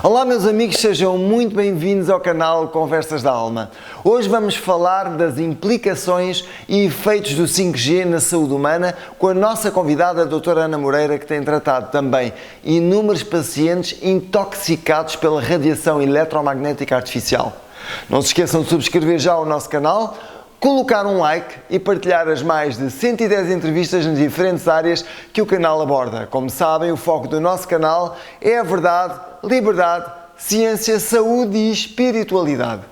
Olá meus amigos, sejam muito bem-vindos ao canal Conversas da Alma. Hoje vamos falar das implicações e efeitos do 5G na saúde humana com a nossa convidada, a doutora Ana Moreira, que tem tratado também inúmeros pacientes intoxicados pela radiação eletromagnética artificial. Não se esqueçam de subscrever já o nosso canal, colocar um like e partilhar as mais de 110 entrevistas nas diferentes áreas que o canal aborda. Como sabem, o foco do nosso canal é a verdade, liberdade, ciência, saúde e espiritualidade.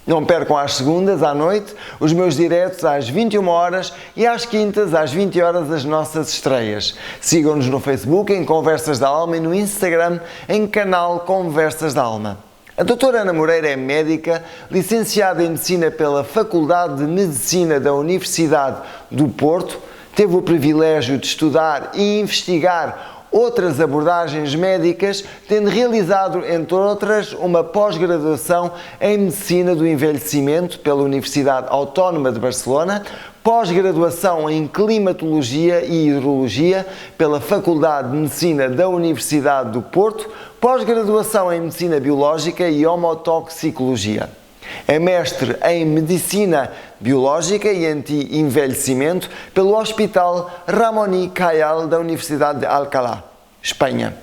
Não percam às segundas à noite os meus diretos às 21 horas e às quintas às 20 horas as nossas estreias. Sigam-nos no Facebook em Conversas da Alma e no Instagram em canal Conversas da Alma. A doutora Ana Moreira é médica, licenciada em Medicina pela Faculdade de Medicina da Universidade do Porto, teve o privilégio de estudar e investigar outras abordagens médicas, tendo realizado, entre outras, uma pós-graduação em Medicina do Envelhecimento pela Universidade Autónoma de Barcelona, pós-graduação em Climatologia e Hidrologia pela Faculdade de Medicina da Universidade do Porto, pós-graduação em Medicina Biológica e Homotoxicologia. É mestre em Medicina Biológica e Anti-Envelhecimento pelo Hospital Ramón y Cajal da Universidade de Alcalá, Espanha.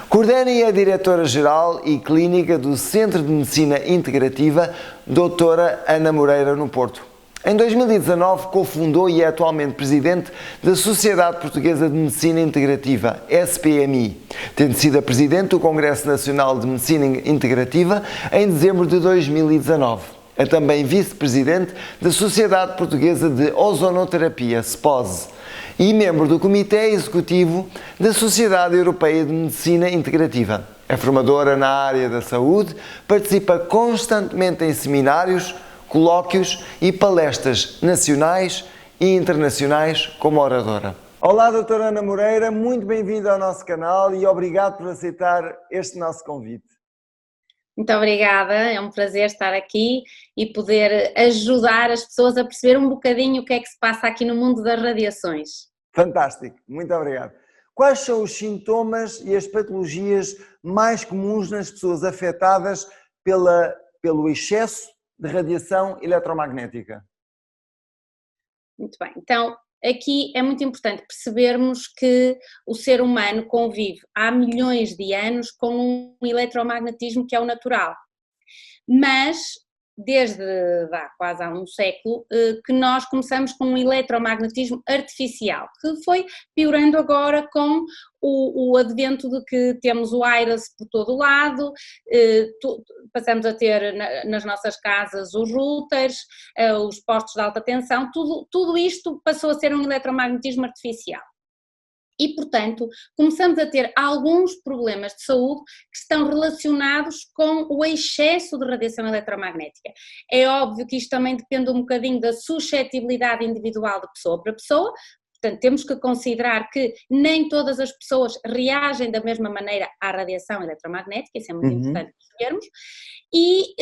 Coordena e é diretora-geral e clínica do Centro de Medicina Integrativa Doutora Ana Moreira, no Porto. Em 2019, cofundou e é atualmente presidente da Sociedade Portuguesa de Medicina Integrativa, SPMI, tendo sido a presidente do Congresso Nacional de Medicina Integrativa em dezembro de 2019. É também vice-presidente da Sociedade Portuguesa de Ozonoterapia, SPOS, e membro do Comitê Executivo da Sociedade Europeia de Medicina Integrativa. É formadora na área da saúde, participa constantemente em seminários, colóquios e palestras nacionais e internacionais como oradora. Olá, doutora Ana Moreira, muito bem-vinda ao nosso canal e obrigado por aceitar este nosso convite. Muito obrigada, é um prazer estar aqui e poder ajudar as pessoas a perceber um bocadinho o que é que se passa aqui no mundo das radiações. Fantástico, muito obrigado. Quais são os sintomas e as patologias mais comuns nas pessoas afetadas pelo excesso de radiação eletromagnética? Muito bem, então aqui é muito importante percebermos que o ser humano convive há milhões de anos com um eletromagnetismo que é o natural, mas desde quase há um século que nós começamos com um eletromagnetismo artificial, que foi piorando agora com o advento de que temos o wireless por todo o lado, passamos a ter nas nossas casas os routers, os postos de alta tensão, tudo isto passou a ser um eletromagnetismo artificial. E, portanto, começamos a ter alguns problemas de saúde que estão relacionados com o excesso de radiação eletromagnética. É óbvio que isto também depende um bocadinho da suscetibilidade individual de pessoa para pessoa, portanto, temos que considerar que nem todas as pessoas reagem da mesma maneira à radiação eletromagnética, isso é muito importante percebermos. E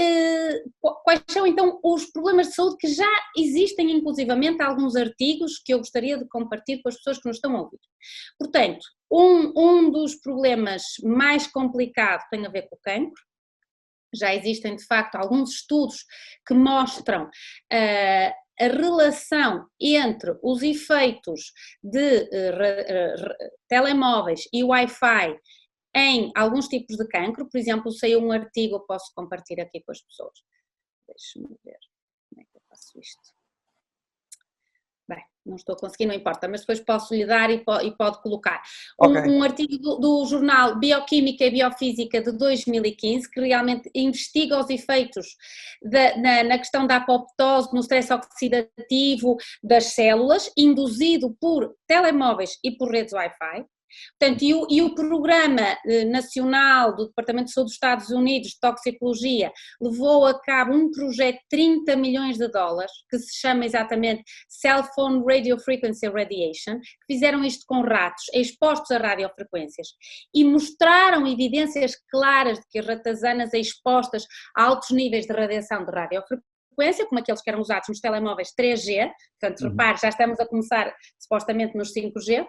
quais são então os problemas de saúde que já existem, inclusivamente alguns artigos que eu gostaria de compartilhar com as pessoas que nos estão a ouvir. Portanto, um dos problemas mais complicados tem a ver com o cancro. Já existem de facto alguns estudos que mostram a relação entre os efeitos de telemóveis e Wi-Fi em alguns tipos de cancro. Por exemplo, saiu um artigo, eu posso compartilhar aqui com as pessoas. Deixa-me ver como é que eu faço isto. Bem, não estou conseguindo, não importa, mas depois posso lhe dar e pode colocar. Um artigo do jornal Bioquímica e Biofísica de 2015, que realmente investiga os efeitos na questão da apoptose, no stress oxidativo das células, induzido por telemóveis e por redes Wi-Fi. Portanto, e o Programa Nacional do Departamento de Saúde dos Estados Unidos de Toxicologia levou a cabo um projeto de 30 milhões de dólares, que se chama exatamente Cell Phone Radio Frequency Radiation, que fizeram isto com ratos expostos a radiofrequências e mostraram evidências claras de que as ratazanas expostas a altos níveis de radiação de radiofrequência, como aqueles que eram usados nos telemóveis 3G, portanto, repare, já estamos a começar supostamente nos 5G,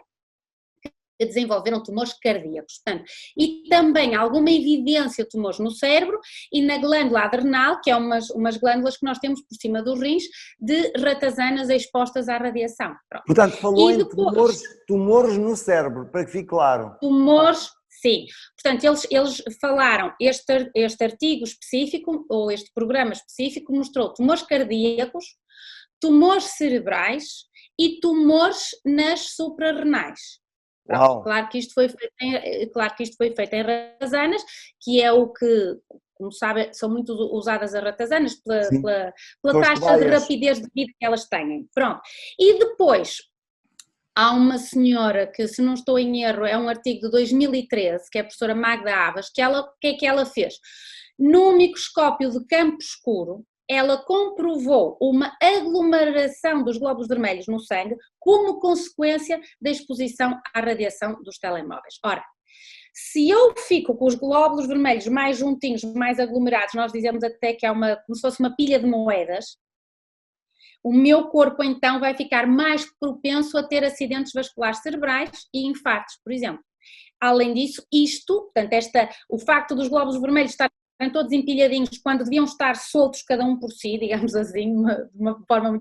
que desenvolveram tumores cardíacos. Portanto, e também alguma evidência de tumores no cérebro e na glândula adrenal, que é umas glândulas que nós temos por cima dos rins, de ratazanas expostas à radiação. Pronto. Portanto, falou E em depois, tumores no cérebro, para que fique claro. tumores, sim. Portanto, eles falaram, este artigo específico, ou este programa específico, mostrou tumores cardíacos, tumores cerebrais e tumores nas suprarrenais. Claro que isto foi feito em ratazanas, que é o que, como sabe, são muito usadas as ratazanas pela taxa de rapidez de vida que elas têm. Pronto. E depois há uma senhora que, se não estou em erro, é um artigo de 2013, que é a professora Magda Avas, o que é que ela fez? No microscópio de campo escuro, ela comprovou uma aglomeração dos glóbulos vermelhos no sangue como consequência da exposição à radiação dos telemóveis. Ora, se eu fico com os glóbulos vermelhos mais juntinhos, mais aglomerados, nós dizemos até que é como se fosse uma pilha de moedas, o meu corpo então vai ficar mais propenso a ter acidentes vasculares cerebrais e infartos, por exemplo. Além disso, portanto, o facto dos glóbulos vermelhos estarem todos empilhadinhos quando deviam estar soltos cada um por si, digamos assim, de uma forma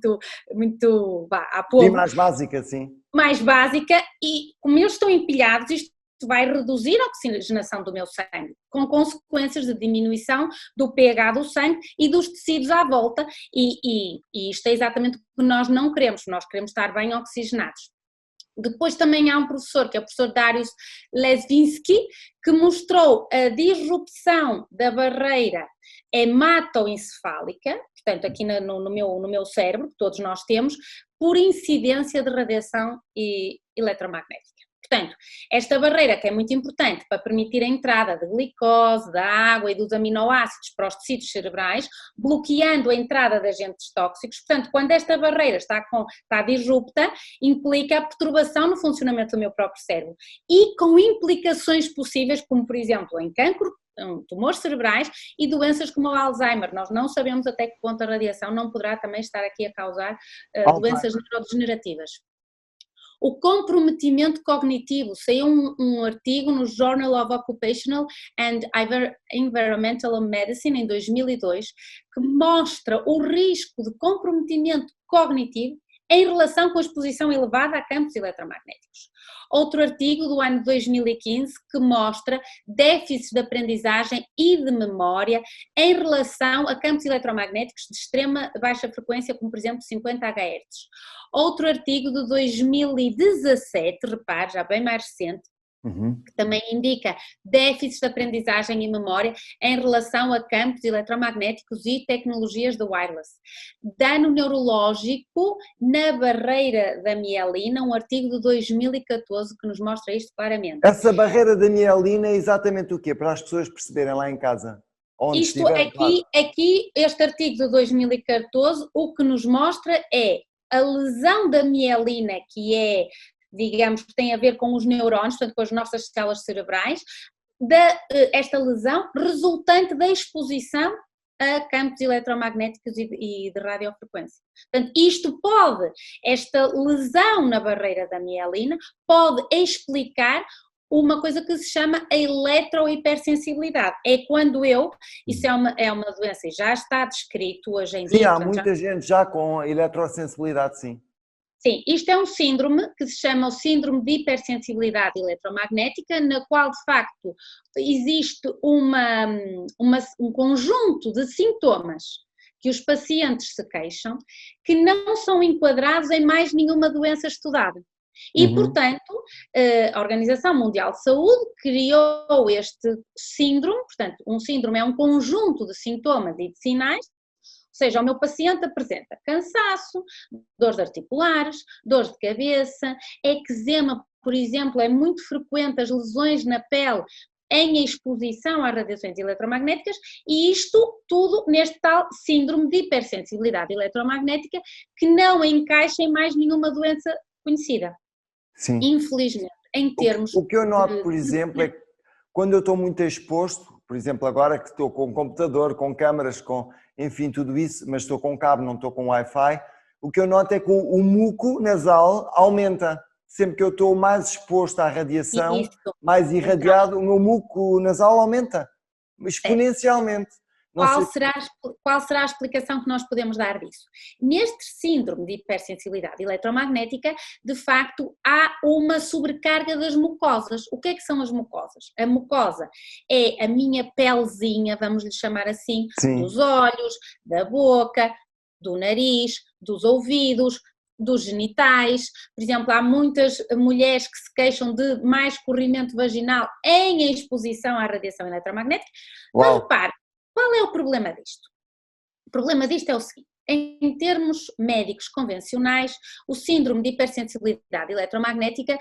muito à pouco. Sim, mais básica, sim. Mais básica, e como eles estão empilhados, isto vai reduzir a oxigenação do meu sangue, com consequências de diminuição do pH do sangue e dos tecidos à volta, e isto é exatamente o que nós não queremos estar bem oxigenados. Depois também há um professor, que é o professor Darius Lesvinsky, que mostrou a disrupção da barreira hematoencefálica, portanto aqui no meu cérebro, que todos nós temos, por incidência de radiação eletromagnética. Portanto, esta barreira, que é muito importante para permitir a entrada de glicose, da água e dos aminoácidos para os tecidos cerebrais, bloqueando a entrada de agentes tóxicos. Portanto, quando esta barreira está disrupta, implica a perturbação no funcionamento do meu próprio cérebro e com implicações possíveis, como por exemplo em cancro, tumores cerebrais e doenças como o Alzheimer. Nós não sabemos até que ponto a radiação não poderá também estar aqui a causar doenças neurodegenerativas. O comprometimento cognitivo, saiu um artigo no Journal of Occupational and Environmental Medicine em 2002 que mostra o risco de comprometimento cognitivo em relação com a exposição elevada a campos eletromagnéticos. Outro artigo do ano 2015 que mostra déficits de aprendizagem e de memória em relação a campos eletromagnéticos de extrema baixa frequência, como por exemplo 50 Hz. Outro artigo de 2017, repare, já bem mais recente, que também indica déficits de aprendizagem e memória em relação a campos eletromagnéticos e tecnologias de wireless. Dano neurológico na barreira da mielina, um artigo de 2014 que nos mostra isto claramente. Essa barreira da mielina é exatamente o quê? Para as pessoas perceberem lá em casa? Isto aqui, este artigo de 2014, o que nos mostra é a lesão da mielina, que é, digamos, que tem a ver com os neurônios, portanto com as nossas células cerebrais, esta lesão resultante da exposição a campos eletromagnéticos e de radiofrequência. Portanto, esta lesão na barreira da mielina pode explicar uma coisa que se chama a eletrohipersensibilidade. É quando isso é uma doença e já está descrito hoje em dia. Sim, há muita gente já com eletrosensibilidade, sim. Sim, isto é um síndrome que se chama o síndrome de hipersensibilidade eletromagnética, na qual de facto existe um conjunto de sintomas que os pacientes se queixam que não são enquadrados em mais nenhuma doença estudada. E, portanto, a Organização Mundial de Saúde criou este síndrome, portanto, um síndrome é um conjunto de sintomas e de sinais. Ou seja, o meu paciente apresenta cansaço, dores articulares, dores de cabeça, eczema, por exemplo, é muito frequente as lesões na pele em exposição às radiações eletromagnéticas e isto tudo neste tal síndrome de hipersensibilidade eletromagnética que não encaixa em mais nenhuma doença conhecida. Sim. Infelizmente, em termos... O que eu noto, por exemplo, é que quando eu estou muito exposto, por exemplo, agora que estou com um computador, com câmaras, com, enfim, tudo isso, mas estou com cabo, não estou com Wi-Fi, o que eu noto é que o muco nasal aumenta. sempre que eu estou mais exposto à radiação, Isso. mais irradiado, o meu muco nasal aumenta exponencialmente. Não sei. Qual será a explicação que nós podemos dar disso? Neste síndrome de hipersensibilidade eletromagnética, de facto, há uma sobrecarga das mucosas. O que é que são as mucosas? A mucosa é a minha pelezinha, vamos lhe chamar assim, Sim. dos olhos, da boca, do nariz, dos ouvidos, dos genitais. Por exemplo, há muitas mulheres que se queixam de mais escorrimento vaginal em exposição à radiação eletromagnética. Mas repare, qual é o problema disto? O problema disto é o seguinte: em termos médicos convencionais, o síndrome de hipersensibilidade eletromagnética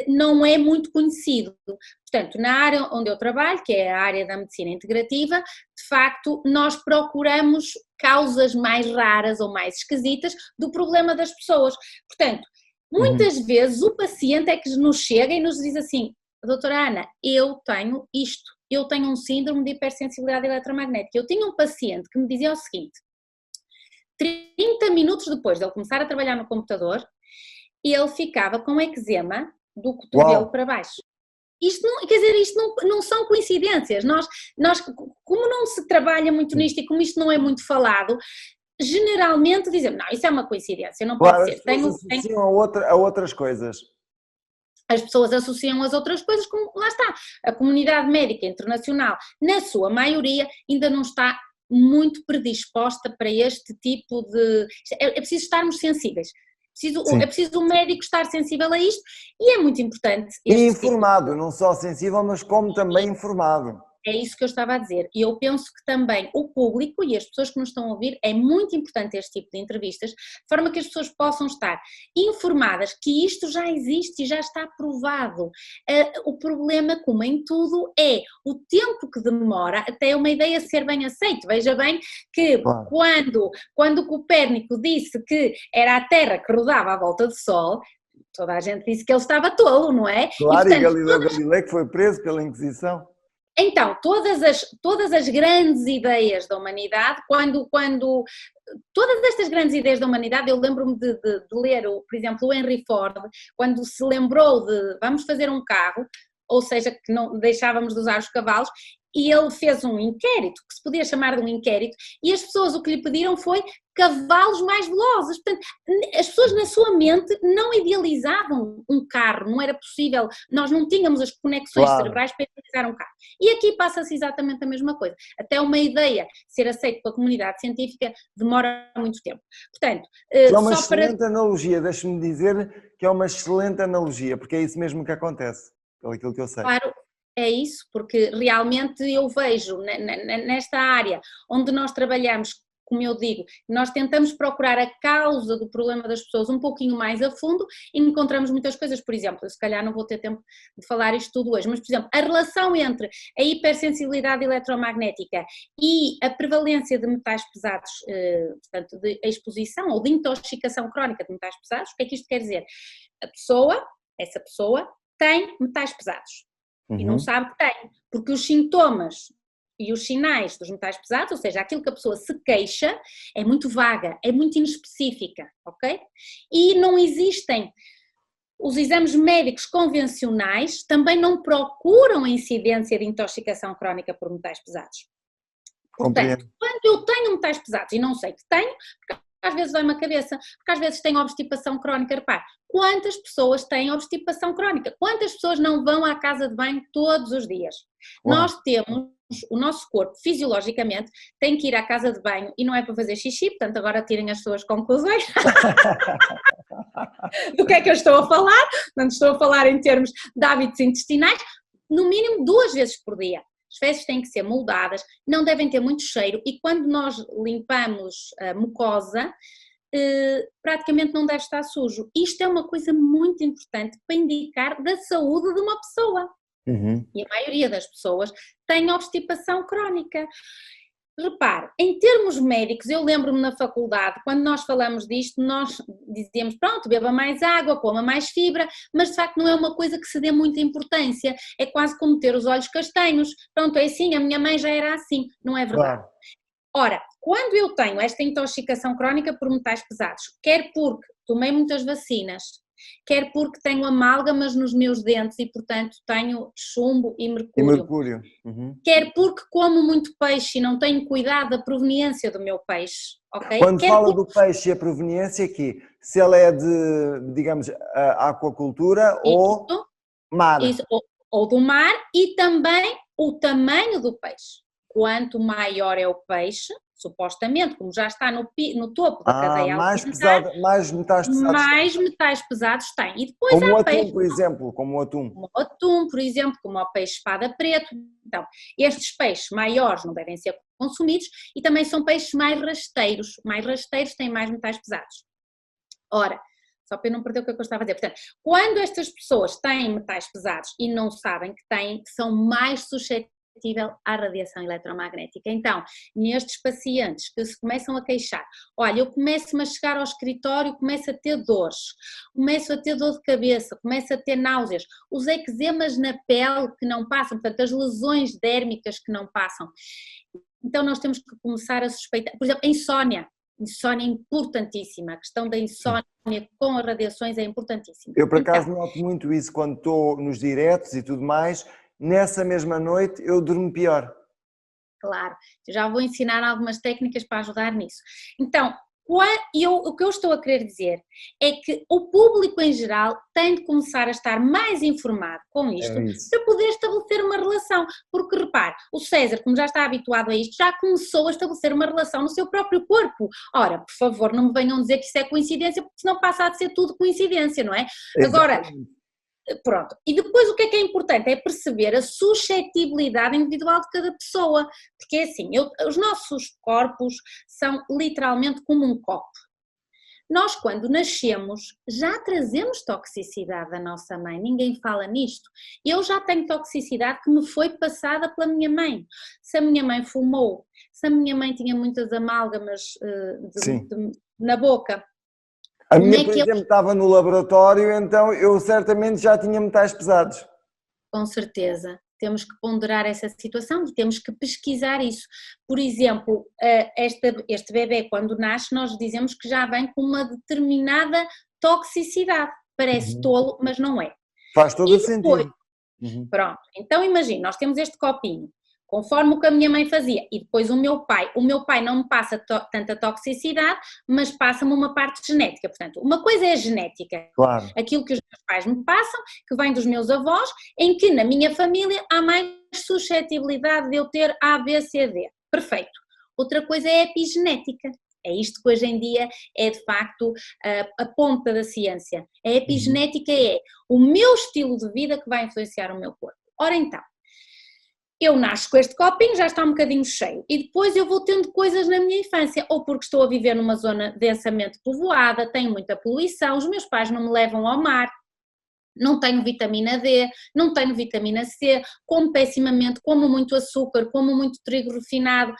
não é muito conhecido. Portanto, na área onde eu trabalho, que é a área da medicina integrativa, de facto, nós procuramos causas mais raras ou mais esquisitas do problema das pessoas. Portanto, muitas vezes o paciente é que nos chega e nos diz assim: doutora Ana, eu tenho isto, eu tenho um síndrome de hipersensibilidade eletromagnética. Eu tinha um paciente que me dizia o seguinte: 30 minutos depois de ele começar a trabalhar no computador, ele ficava com eczema do cotovelo para baixo. Isto não, quer dizer, isto não são coincidências. Nós, como não se trabalha muito nisto e como isto não é muito falado, generalmente dizemos, não, isso é uma coincidência, não pode ser. As pessoas associam a outras coisas. As pessoas associam as outras coisas, como lá está, a comunidade médica internacional, na sua maioria, ainda não está muito predisposta para este tipo de... É preciso estarmos sensíveis. É preciso o médico estar sensível a isto e é muito importante. E informado, não só sensível, mas como também informado. É isso que eu estava a dizer. E eu penso que também o público e as pessoas que nos estão a ouvir, é muito importante este tipo de entrevistas, de forma que as pessoas possam estar informadas que isto já existe e já está provado. O problema, como em tudo, é o tempo que demora até uma ideia ser bem aceita. Veja bem que quando Copérnico disse que era a Terra que rodava à volta do Sol, toda a gente disse que ele estava tolo, não é? Claro, e Galileu Galilei que foi preso pela Inquisição. Então, todas as grandes ideias da humanidade, todas estas grandes ideias da humanidade, eu lembro-me de ler, por exemplo, o Henry Ford, quando se lembrou de vamos fazer um carro, ou seja, que não deixávamos de usar os cavalos, e ele fez um inquérito, que se podia chamar de um inquérito, e as pessoas o que lhe pediram foi cavalos mais velozes. Portanto, as pessoas na sua mente não idealizavam um carro, não era possível, nós não tínhamos as conexões cerebrais para idealizar um carro. E aqui passa-se exatamente a mesma coisa. Até uma ideia ser aceita pela comunidade científica demora muito tempo. Portanto, é uma excelente analogia, deixe-me dizer que é uma excelente analogia, porque é isso mesmo que acontece, pelo aquilo que eu sei. Claro. É isso, porque realmente eu vejo nesta área onde nós trabalhamos, como eu digo, nós tentamos procurar a causa do problema das pessoas um pouquinho mais a fundo e encontramos muitas coisas. Por exemplo, eu se calhar não vou ter tempo de falar isto tudo hoje, mas por exemplo, a relação entre a hipersensibilidade eletromagnética e a prevalência de metais pesados, portanto de exposição ou de intoxicação crónica de metais pesados, o que é que isto quer dizer? Essa pessoa tem metais pesados. E não sabe que tem, porque os sintomas e os sinais dos metais pesados, ou seja, aquilo que a pessoa se queixa, é muito vaga, é muito inespecífica, ok? E não existem, os exames médicos convencionais também não procuram a incidência de intoxicação crónica por metais pesados. Portanto, quando eu tenho metais pesados e não sei que tenho, porque às vezes dói-me a cabeça, porque às vezes tenho obstipação crónica. Repare, quantas pessoas têm obstipação crónica? Quantas pessoas não vão à casa de banho todos os dias? Nós temos, o nosso corpo, fisiologicamente, tem que ir à casa de banho e não é para fazer xixi, portanto agora tirem as suas conclusões. Do que é que eu estou a falar? Não estou a falar em termos de hábitos intestinais, no mínimo 2 vezes por dia. As fezes têm que ser moldadas, não devem ter muito cheiro e quando nós limpamos a mucosa, praticamente não deve estar sujo. Isto é uma coisa muito importante para indicar da saúde de uma pessoa. E a maioria das pessoas tem obstipação crónica. Repare, em termos médicos, eu lembro-me na faculdade, quando nós falamos disto, nós dizíamos, pronto, beba mais água, coma mais fibra, mas de facto não é uma coisa que se dê muita importância, é quase como ter os olhos castanhos, pronto, é assim, a minha mãe já era assim, não é verdade? Ora, quando eu tenho esta intoxicação crónica por metais pesados, quer porque tomei muitas vacinas, quer porque tenho amálgamas nos meus dentes e, portanto, tenho chumbo e E mercúrio, mercúrio. Uhum. quer porque como muito peixe e não tenho cuidado da proveniência do meu peixe, ok? Quando Quer fala porque do peixe e a proveniência aqui, se ele é de, digamos, aquacultura ou isso, mar. isso, ou do mar, e também o tamanho do peixe. Quanto maior é o peixe, supostamente, como já está no topo da cadeia Mais alimentar, pesado, mais metais pesados. mais metais pesados tem. E depois Como o há atum, peixes por exemplo, como o atum. como o atum, por exemplo, como o peixe espada preto. Então, estes peixes maiores não devem ser consumidos e também são peixes mais rasteiros. Mais rasteiros têm mais metais pesados. Ora, só para eu não perder o que eu estava a dizer. Portanto, quando estas pessoas têm metais pesados e não sabem que têm, são mais suscetíveis à radiação eletromagnética. Então, nestes pacientes que se começam a queixar, olha, eu começo-me a chegar ao escritório, começo a ter dores, começo a ter dor de cabeça, começo a ter náuseas, os eczemas na pele que não passam, portanto, as lesões dérmicas que não passam. Então, nós temos que começar a suspeitar, por exemplo, a insónia. Insónia é importantíssima, a questão da insónia com as radiações é importantíssima. Eu, por acaso, noto muito isso quando estou nos diretos e tudo mais. Nessa mesma noite eu durmo pior. Claro, já vou ensinar algumas técnicas para ajudar nisso. Então, o que eu estou a querer dizer é que o público em geral tem de começar a estar mais informado com isto para poder estabelecer uma relação, porque repare, o César, como já está habituado a isto, já começou a estabelecer uma relação no seu próprio corpo. Ora, por favor, não me venham dizer que isso é coincidência, porque senão passa a ser tudo coincidência, não é? Agora, pronto, e depois o que é importante é perceber a suscetibilidade individual de cada pessoa, porque é assim, os nossos corpos são literalmente como um copo. Nós quando nascemos já trazemos toxicidade da nossa mãe, ninguém fala nisto. Eu já tenho toxicidade que me foi passada pela minha mãe. Se a minha mãe fumou, se a minha mãe tinha muitas amálgamas na boca. A minha, por exemplo, estava no laboratório, então eu certamente já tinha metais pesados. Com certeza, temos que ponderar essa situação e temos que pesquisar isso. Por exemplo, este bebê quando nasce nós dizemos que já vem com uma determinada toxicidade. Parece tolo, mas não é. Faz todo o sentido. Pronto, então imagina, nós temos este copinho. Conforme o que a minha mãe fazia, e depois o meu pai não me passa tanta toxicidade, mas passa-me uma parte genética, portanto, uma coisa é a genética, claro. Aquilo que os meus pais me passam, que vem dos meus avós, em que na minha família há mais suscetibilidade de eu ter A, B, C, D, perfeito. Outra coisa é a epigenética. É isto que hoje em dia é de facto a ponta da ciência. A epigenética é o meu estilo de vida que vai influenciar o meu corpo. Ora então, eu nasço com este copinho, já está um bocadinho cheio, e depois eu vou tendo coisas na minha infância, ou porque estou a viver numa zona densamente povoada, tenho muita poluição, os meus pais não me levam ao mar, não tenho vitamina D, não tenho vitamina C, como pessimamente, como muito açúcar, como muito trigo refinado,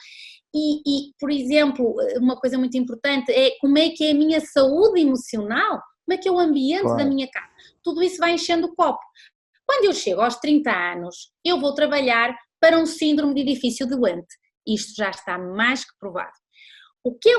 e por exemplo, uma coisa muito importante é como é que é a minha saúde emocional, como é que é o ambiente da minha casa, tudo isso vai enchendo o copo. Quando eu chego aos 30 anos, eu vou trabalhar para um síndrome de edifício doente. Isto já está mais que provado. O que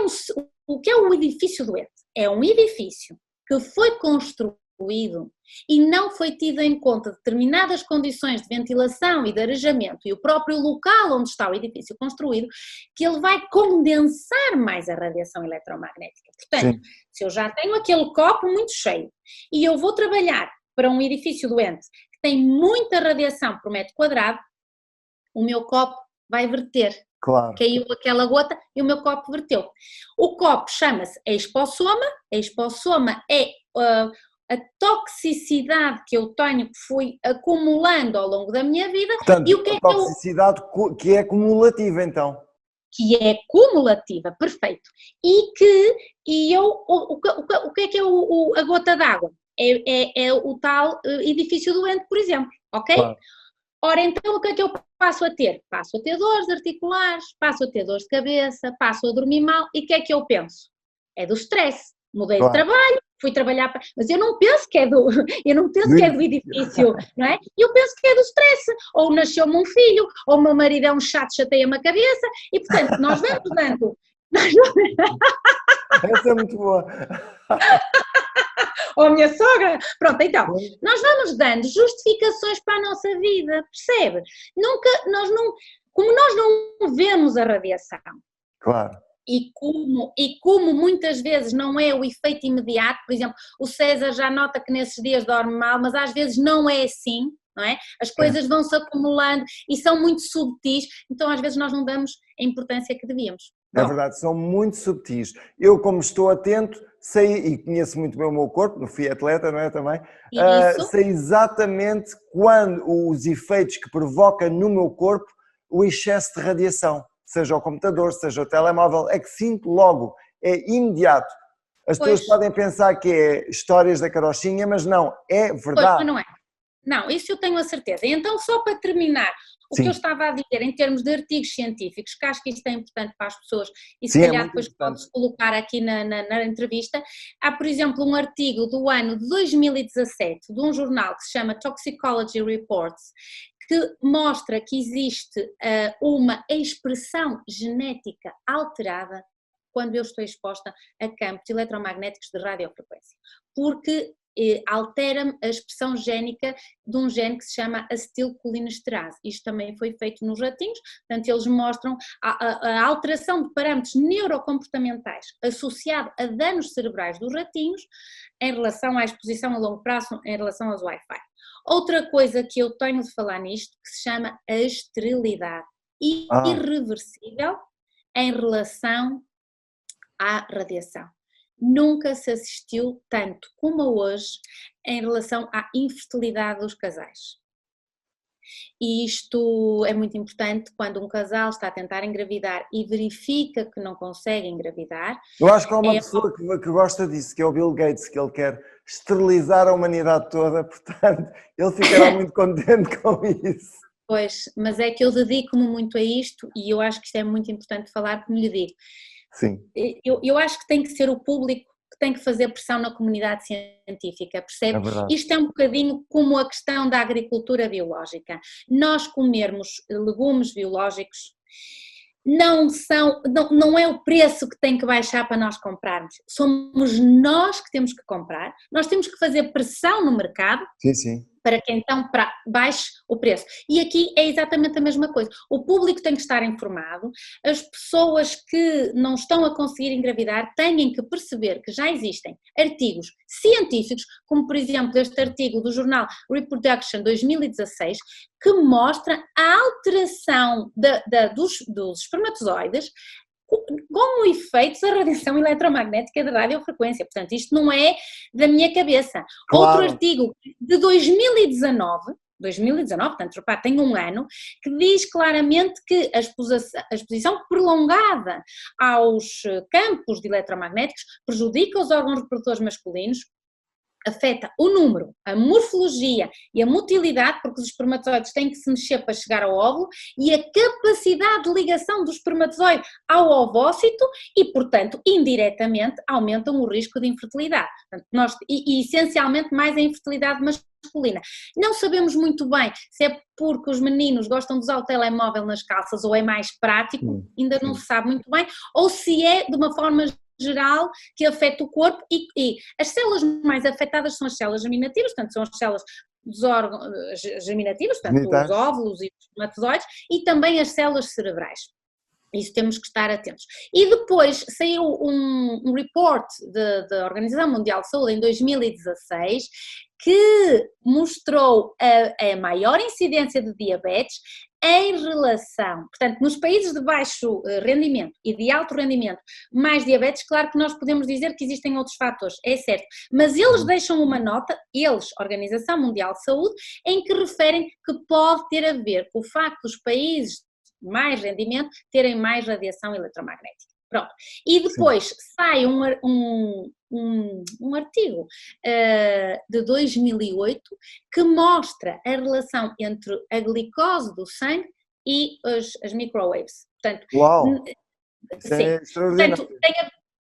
é um edifício doente? É um edifício que foi construído e não foi tido em conta determinadas condições de ventilação e de arejamento e o próprio local onde está o edifício construído, que ele vai condensar mais a radiação eletromagnética. Portanto, se eu já tenho aquele copo muito cheio e eu vou trabalhar para um edifício doente que tem muita radiação por metro quadrado, o meu copo vai verter. Claro. Caiu aquela gota e o meu copo verteu. O copo chama-se expossoma. A expossoma é a toxicidade que eu tenho, que fui acumulando ao longo da minha vida. Portanto, e o que é a toxicidade que é cumulativa, então. Que é cumulativa, perfeito. O que é a gota d'água? É o tal edifício doente, por exemplo, ok? Claro. Ora, então o que é que eu passo a ter? Passo a ter dores articulares, passo a ter dores de cabeça, passo a dormir mal, e o que é que eu penso? É do stress. Mudei de trabalho, fui trabalhar, mas eu não penso que é do edifício, não é? Eu penso que é do stress, ou nasceu-me um filho, ou o meu marido é um chato, chateia-me a cabeça, e portanto nós vamos dando... Essa é muito boa. ou a minha sogra. Pronto, então, nós vamos dando justificações para a nossa vida, percebe? Como nós não vemos a radiação, Claro. E como muitas vezes não é o efeito imediato, por exemplo, o César já nota que nesses dias dorme mal, mas às vezes não é assim, não é? As coisas vão-se acumulando e são muito subtis, então às vezes nós não damos a importância que devíamos. É verdade, são muito subtis. Eu, como estou atento, sei e conheço muito bem o meu corpo, não fui atleta, não é também? Sei exatamente quando os efeitos que provoca no meu corpo o excesso de radiação, seja o computador, seja o telemóvel, é que sinto logo, é imediato. As pessoas podem pensar que é histórias da carochinha, mas não, é verdade. Pois, não é. Não, isso eu tenho a certeza. Então, só para terminar, o que eu estava a dizer em termos de artigos científicos, que acho que isto é importante para as pessoas e se calhar depois pode-se colocar aqui na entrevista, há, por exemplo, um artigo do ano de 2017 de um jornal que se chama Toxicology Reports, que mostra que existe uma expressão genética alterada quando eu estou exposta a campos eletromagnéticos de radiofrequência, porque altera-me a expressão génica de um gene que se chama acetilcolinesterase. Isto também foi feito nos ratinhos, portanto eles mostram a alteração de parâmetros neurocomportamentais associado a danos cerebrais dos ratinhos em relação à exposição a longo prazo em relação aos Wi-Fi. Outra coisa que eu tenho de falar nisto, que se chama a esterilidade irreversível em relação à radiação. Nunca se assistiu tanto como hoje em relação à infertilidade dos casais. E isto é muito importante quando um casal está a tentar engravidar e verifica que não consegue engravidar. Eu acho que há uma pessoa que gosta disso, que é o Bill Gates, que ele quer esterilizar a humanidade toda, portanto, ele ficará muito contente com isso. Pois, mas é que eu dedico-me muito a isto e eu acho que isto é muito importante falar, como lhe digo. Sim. Eu acho que tem que ser o público que tem que fazer pressão na comunidade científica, percebe? Isto é um bocadinho como a questão da agricultura biológica. Nós comermos legumes biológicos não é o preço que tem que baixar para nós comprarmos, somos nós que temos que comprar, nós temos que fazer pressão no mercado. Sim. Para que então baixe o preço. E aqui é exatamente a mesma coisa. O público tem que estar informado, as pessoas que não estão a conseguir engravidar têm que perceber que já existem artigos científicos, como por exemplo este artigo do jornal Reproduction 2016, que mostra a alteração dos espermatozoides como efeitos da radiação eletromagnética de radiofrequência. Portanto, isto não é da minha cabeça. Claro. Outro artigo de 2019, portanto, repare, tem um ano, que diz claramente que a exposição prolongada aos campos de eletromagnéticos prejudica os órgãos reprodutores masculinos, afeta o número, a morfologia e a motilidade, porque os espermatozoides têm que se mexer para chegar ao óvulo, e a capacidade de ligação do espermatozoide ao ovócito e, portanto, indiretamente aumentam o risco de infertilidade. Portanto, e essencialmente mais a infertilidade masculina. Não sabemos muito bem se é porque os meninos gostam de usar o telemóvel nas calças ou é mais prático, ainda não se sabe muito bem, ou se é de uma forma geral que afeta o corpo e as células mais afetadas são as células germinativas, portanto são as células dos órgãos germinativos, portanto os óvulos e os espermatozoides, e também as células cerebrais. Isso temos que estar atentos. E depois saiu um report da Organização Mundial de Saúde em 2016 que mostrou a maior incidência de diabetes em relação, portanto, nos países de baixo rendimento e de alto rendimento, mais diabetes, claro que nós podemos dizer que existem outros fatores, é certo, mas eles deixam uma nota, Organização Mundial de Saúde, em que referem que pode ter a ver com o facto dos países de mais rendimento terem mais radiação eletromagnética. Pronto. E depois sai um artigo de 2008 que mostra a relação entre a glicose do sangue e as microwaves. Portanto, sim. É extraordinário.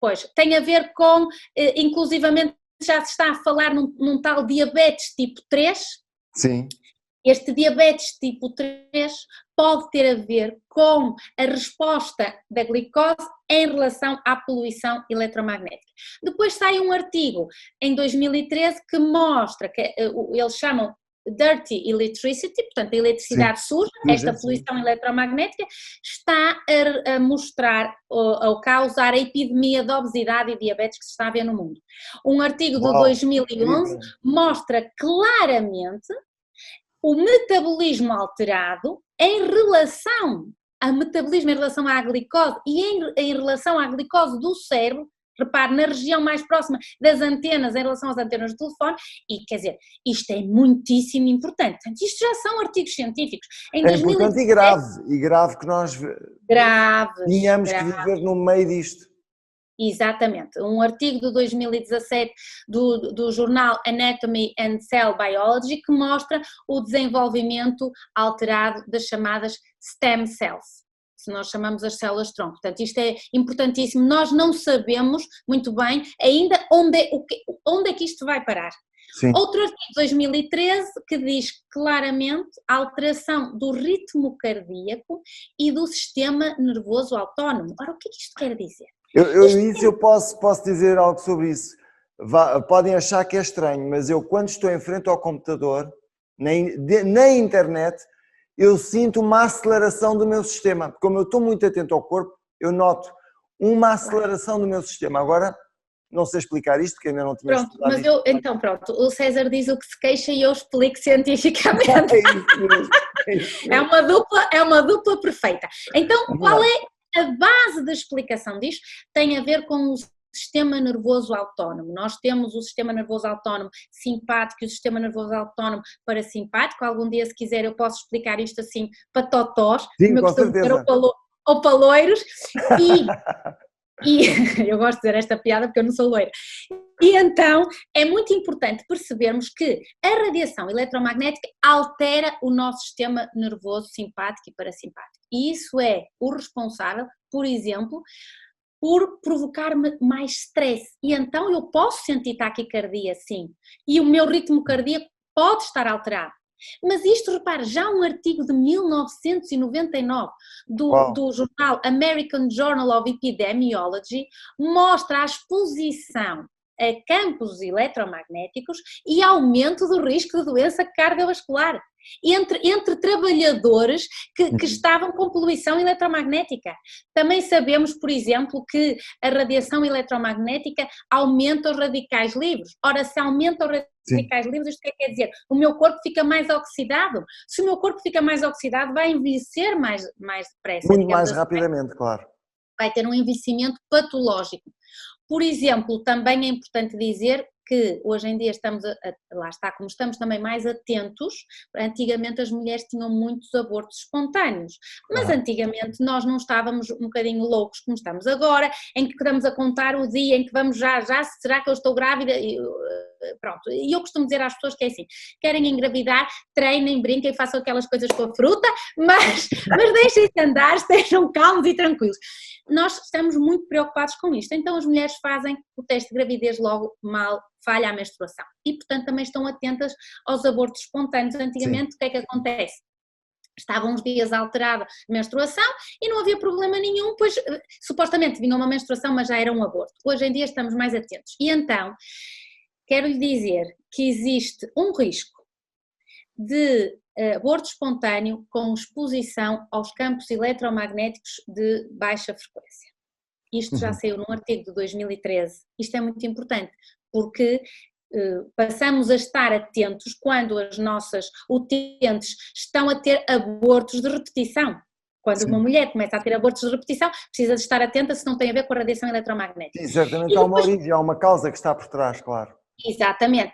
Portanto, tem a ver com, inclusivamente já se está a falar num tal diabetes tipo 3. Sim. Este diabetes tipo 3 pode ter a ver com a resposta da glicose em relação à poluição eletromagnética. Depois sai um artigo em 2013 que mostra que eles chamam dirty electricity, portanto a eletricidade suja, esta poluição eletromagnética, está a mostrar ou causar a epidemia de obesidade e diabetes que se está a ver no mundo. Um artigo de 2011 mostra claramente o metabolismo alterado em relação à glicose e em relação à glicose do cérebro, repare, na região mais próxima das antenas em relação às antenas do telefone, e quer dizer, isto é muitíssimo importante. Portanto, isto já são artigos científicos. Em 2017, importante e grave que nós tínhamos que viver no meio disto. Exatamente, um artigo de 2017 do jornal Anatomy and Cell Biology que mostra o desenvolvimento alterado das chamadas stem cells, se nós chamamos as células-tronco. Portanto, isto é importantíssimo, nós não sabemos muito bem ainda onde é que isto vai parar. Sim. Outro artigo de 2013 que diz claramente a alteração do ritmo cardíaco e do sistema nervoso autónomo. Ora, o que é que isto quer dizer? Eu posso dizer algo sobre isso. Podem achar que é estranho, mas eu quando estou em frente ao computador, na internet, eu sinto uma aceleração do meu sistema. Como eu estou muito atento ao corpo, eu noto uma aceleração do meu sistema. Agora, não sei explicar isto, porque ainda não tinha estudado isto. Então pronto, o César diz o que se queixa e eu explico cientificamente. É uma dupla perfeita. Então, qual é a base da explicação disto? Tem a ver com o sistema nervoso autónomo. Nós temos o sistema nervoso autónomo simpático e o sistema nervoso autónomo parasimpático. Algum dia, se quiser, eu posso explicar isto assim para totós, sim, com certeza. Ou para loiros. E eu gosto de dizer esta piada porque eu não sou loira. E então é muito importante percebermos que a radiação eletromagnética altera o nosso sistema nervoso simpático e parasimpático. E isso é o responsável, por exemplo, por provocar-me mais stress. E então eu posso sentir taquicardia, sim. E o meu ritmo cardíaco pode estar alterado. Mas isto, repare, já um artigo de 1999 do jornal American Journal of Epidemiology mostra a exposição a campos eletromagnéticos e aumento do risco de doença cardiovascular entre trabalhadores que estavam com poluição eletromagnética. Também sabemos, por exemplo, que a radiação eletromagnética aumenta os radicais livres. Ora, se aumenta os radicais livres, isto quer dizer? O meu corpo fica mais oxidado. Se o meu corpo fica mais oxidado, vai envelhecer mais depressa. Muito mais rapidamente, claro. Vai ter um envelhecimento patológico. Por exemplo, também é importante dizer que hoje em dia estamos, lá está, como estamos também mais atentos, antigamente as mulheres tinham muitos abortos espontâneos, mas antigamente nós não estávamos um bocadinho loucos como estamos agora, em que estamos a contar o dia em que vamos já, será que eu estou grávida? Pronto, e eu costumo dizer às pessoas que é assim, querem engravidar, treinem, brinquem, façam aquelas coisas com a fruta, mas deixem-se andar, estejam calmos e tranquilos. Nós estamos muito preocupados com isto, então as mulheres fazem o teste de gravidez logo mal falha a menstruação e portanto também estão atentas aos abortos espontâneos. Antigamente, sim, o que é que acontece? Estavam uns dias alterada a menstruação e não havia problema nenhum, pois supostamente vinha uma menstruação, mas já era um aborto. Hoje em dia estamos mais atentos e então quero lhe dizer que existe um risco de aborto espontâneo com exposição aos campos eletromagnéticos de baixa frequência. Isto já saiu num artigo de 2013. Isto é muito importante, porque passamos a estar atentos quando as nossas utentes estão a ter abortos de repetição. Quando sim, uma mulher começa a ter abortos de repetição, precisa de estar atenta se não tem a ver com a radiação eletromagnética. Sim, certamente há uma origem, há uma causa que está por trás, claro. Exatamente.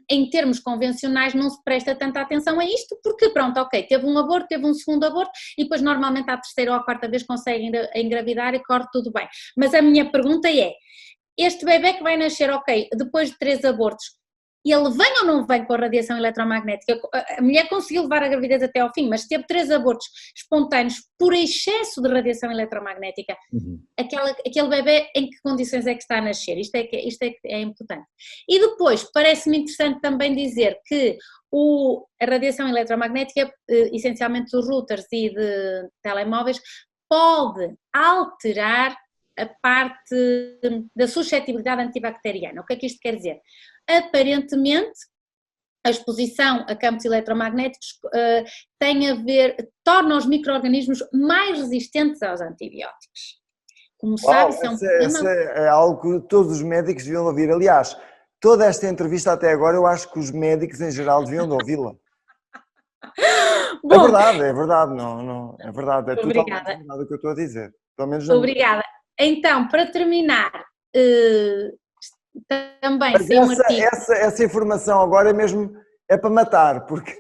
Em termos convencionais não se presta tanta atenção a isto porque pronto, ok, teve um aborto, teve um segundo aborto e depois normalmente à terceira ou à quarta vez consegue engravidar e corre tudo bem. Mas a minha pergunta é, este bebê que vai nascer, ok, depois de 3 abortos, ele vem ou não vem com a radiação eletromagnética? A mulher conseguiu levar a gravidez até ao fim, mas teve 3 abortos espontâneos por excesso de radiação eletromagnética. Aquele bebê em que condições é que está a nascer? Isto é importante. E depois, parece-me interessante também dizer que A radiação eletromagnética, essencialmente dos routers e de telemóveis, pode alterar a parte da suscetibilidade antibacteriana. O que é que isto quer dizer? Aparentemente, a exposição a campos eletromagnéticos torna os micro-organismos mais resistentes aos antibióticos. Como sabe, isso é um essa é algo que todos os médicos deviam ouvir. Aliás, toda esta entrevista até agora, eu acho que os médicos em geral deviam de ouvi-la. Bom, é verdade, não, é verdade, é totalmente verdade o que eu estou a dizer. Pelo menos obrigada. Então, para terminar, também mas essa informação agora é para matar, porque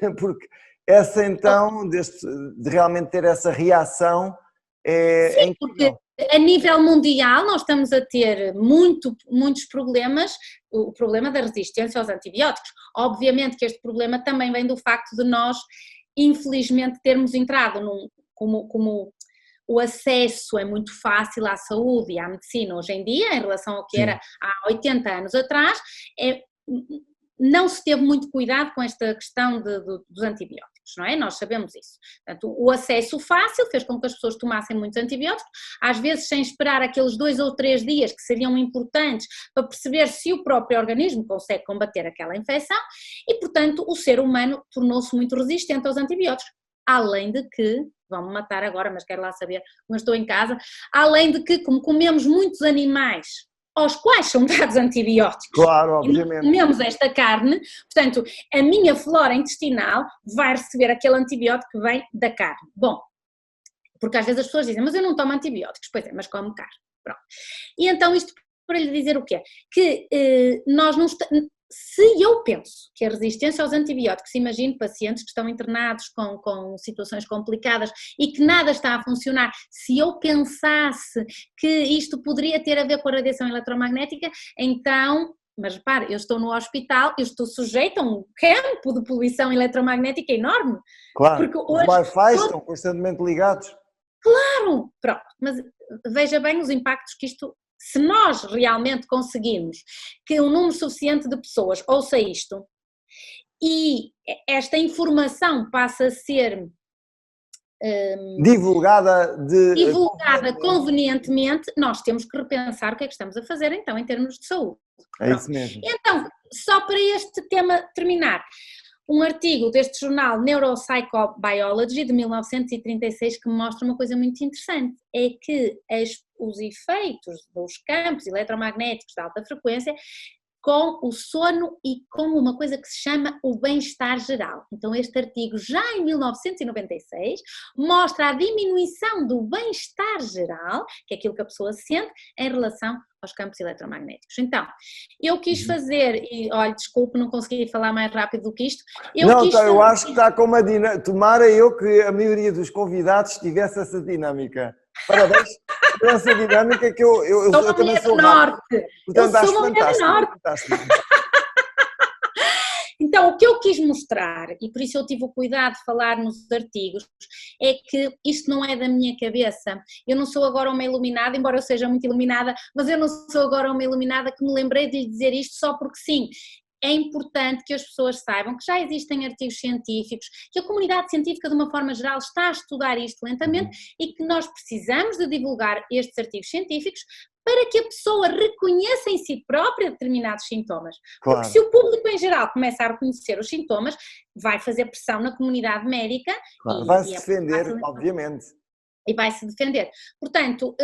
essa então, de realmente ter essa reação, é incrível. Porque a nível mundial nós estamos a ter muitos problemas, o problema da resistência aos antibióticos. Obviamente que este problema também vem do facto de nós, infelizmente, termos entrado como o acesso é muito fácil à saúde e à medicina hoje em dia, em relação ao que era há 80 anos atrás, não se teve muito cuidado com esta questão dos antibióticos, não é? Nós sabemos isso. Portanto, o acesso fácil fez com que as pessoas tomassem muitos antibióticos, às vezes sem esperar aqueles 2 ou 3 dias que seriam importantes para perceber se o próprio organismo consegue combater aquela infecção e, portanto, o ser humano tornou-se muito resistente aos antibióticos. Além de que, vão-me matar agora, mas quero lá saber como eu estou em casa, além de que, como comemos muitos animais aos quais são dados antibióticos, claro, obviamente, e comemos esta carne, portanto, a minha flora intestinal vai receber aquele antibiótico que vem da carne. Bom, porque às vezes as pessoas dizem, mas eu não tomo antibióticos, pois é, mas como carne. Pronto. E então isto para lhe dizer o quê? Que nós não se eu penso que a resistência aos antibióticos, imagino pacientes que estão internados com situações complicadas e que nada está a funcionar, se eu pensasse que isto poderia ter a ver com a radiação eletromagnética, então, mas repare, eu estou no hospital, eu estou sujeita a um campo de poluição eletromagnética enorme. Claro, porque os Wi-Fi estão constantemente ligados. Claro, pronto, mas veja bem os impactos que isto... Se nós realmente conseguirmos que um número suficiente de pessoas ouça isto e esta informação passa a ser divulgada convenientemente, nós temos que repensar o que é que estamos a fazer então em termos de saúde. É isso mesmo. Então, só para este tema terminar, um artigo deste jornal Neuropsychobiology de 1936 que mostra uma coisa muito interessante, é que os efeitos dos campos eletromagnéticos de alta frequência com o sono e com uma coisa que se chama o bem-estar geral. Então este artigo, já em 1996, mostra a diminuição do bem-estar geral, que é aquilo que a pessoa sente, em relação aos campos eletromagnéticos. Então, eu quis fazer, e olha, desculpe, não consegui falar mais rápido do que isto. Eu acho que está com uma dinâmica, tomara eu que a maioria dos convidados tivesse essa dinâmica. Parabéns por essa dinâmica que eu também sou norte. Portanto, acho fantástico. Então, o que eu quis mostrar, e por isso eu tive o cuidado de falar nos artigos, é que isto não é da minha cabeça. Eu não sou agora uma iluminada, embora eu seja muito iluminada, mas eu não sou agora uma iluminada que me lembrei de lhe dizer isto só porque sim. É importante que as pessoas saibam que já existem artigos científicos, que a comunidade científica de uma forma geral está a estudar isto lentamente e que nós precisamos de divulgar estes artigos científicos para que a pessoa reconheça em si própria determinados sintomas. Claro. Porque se o público em geral começa a reconhecer os sintomas, vai fazer pressão na comunidade médica. Claro, vai-se defender, obviamente. E vai-se defender. Portanto,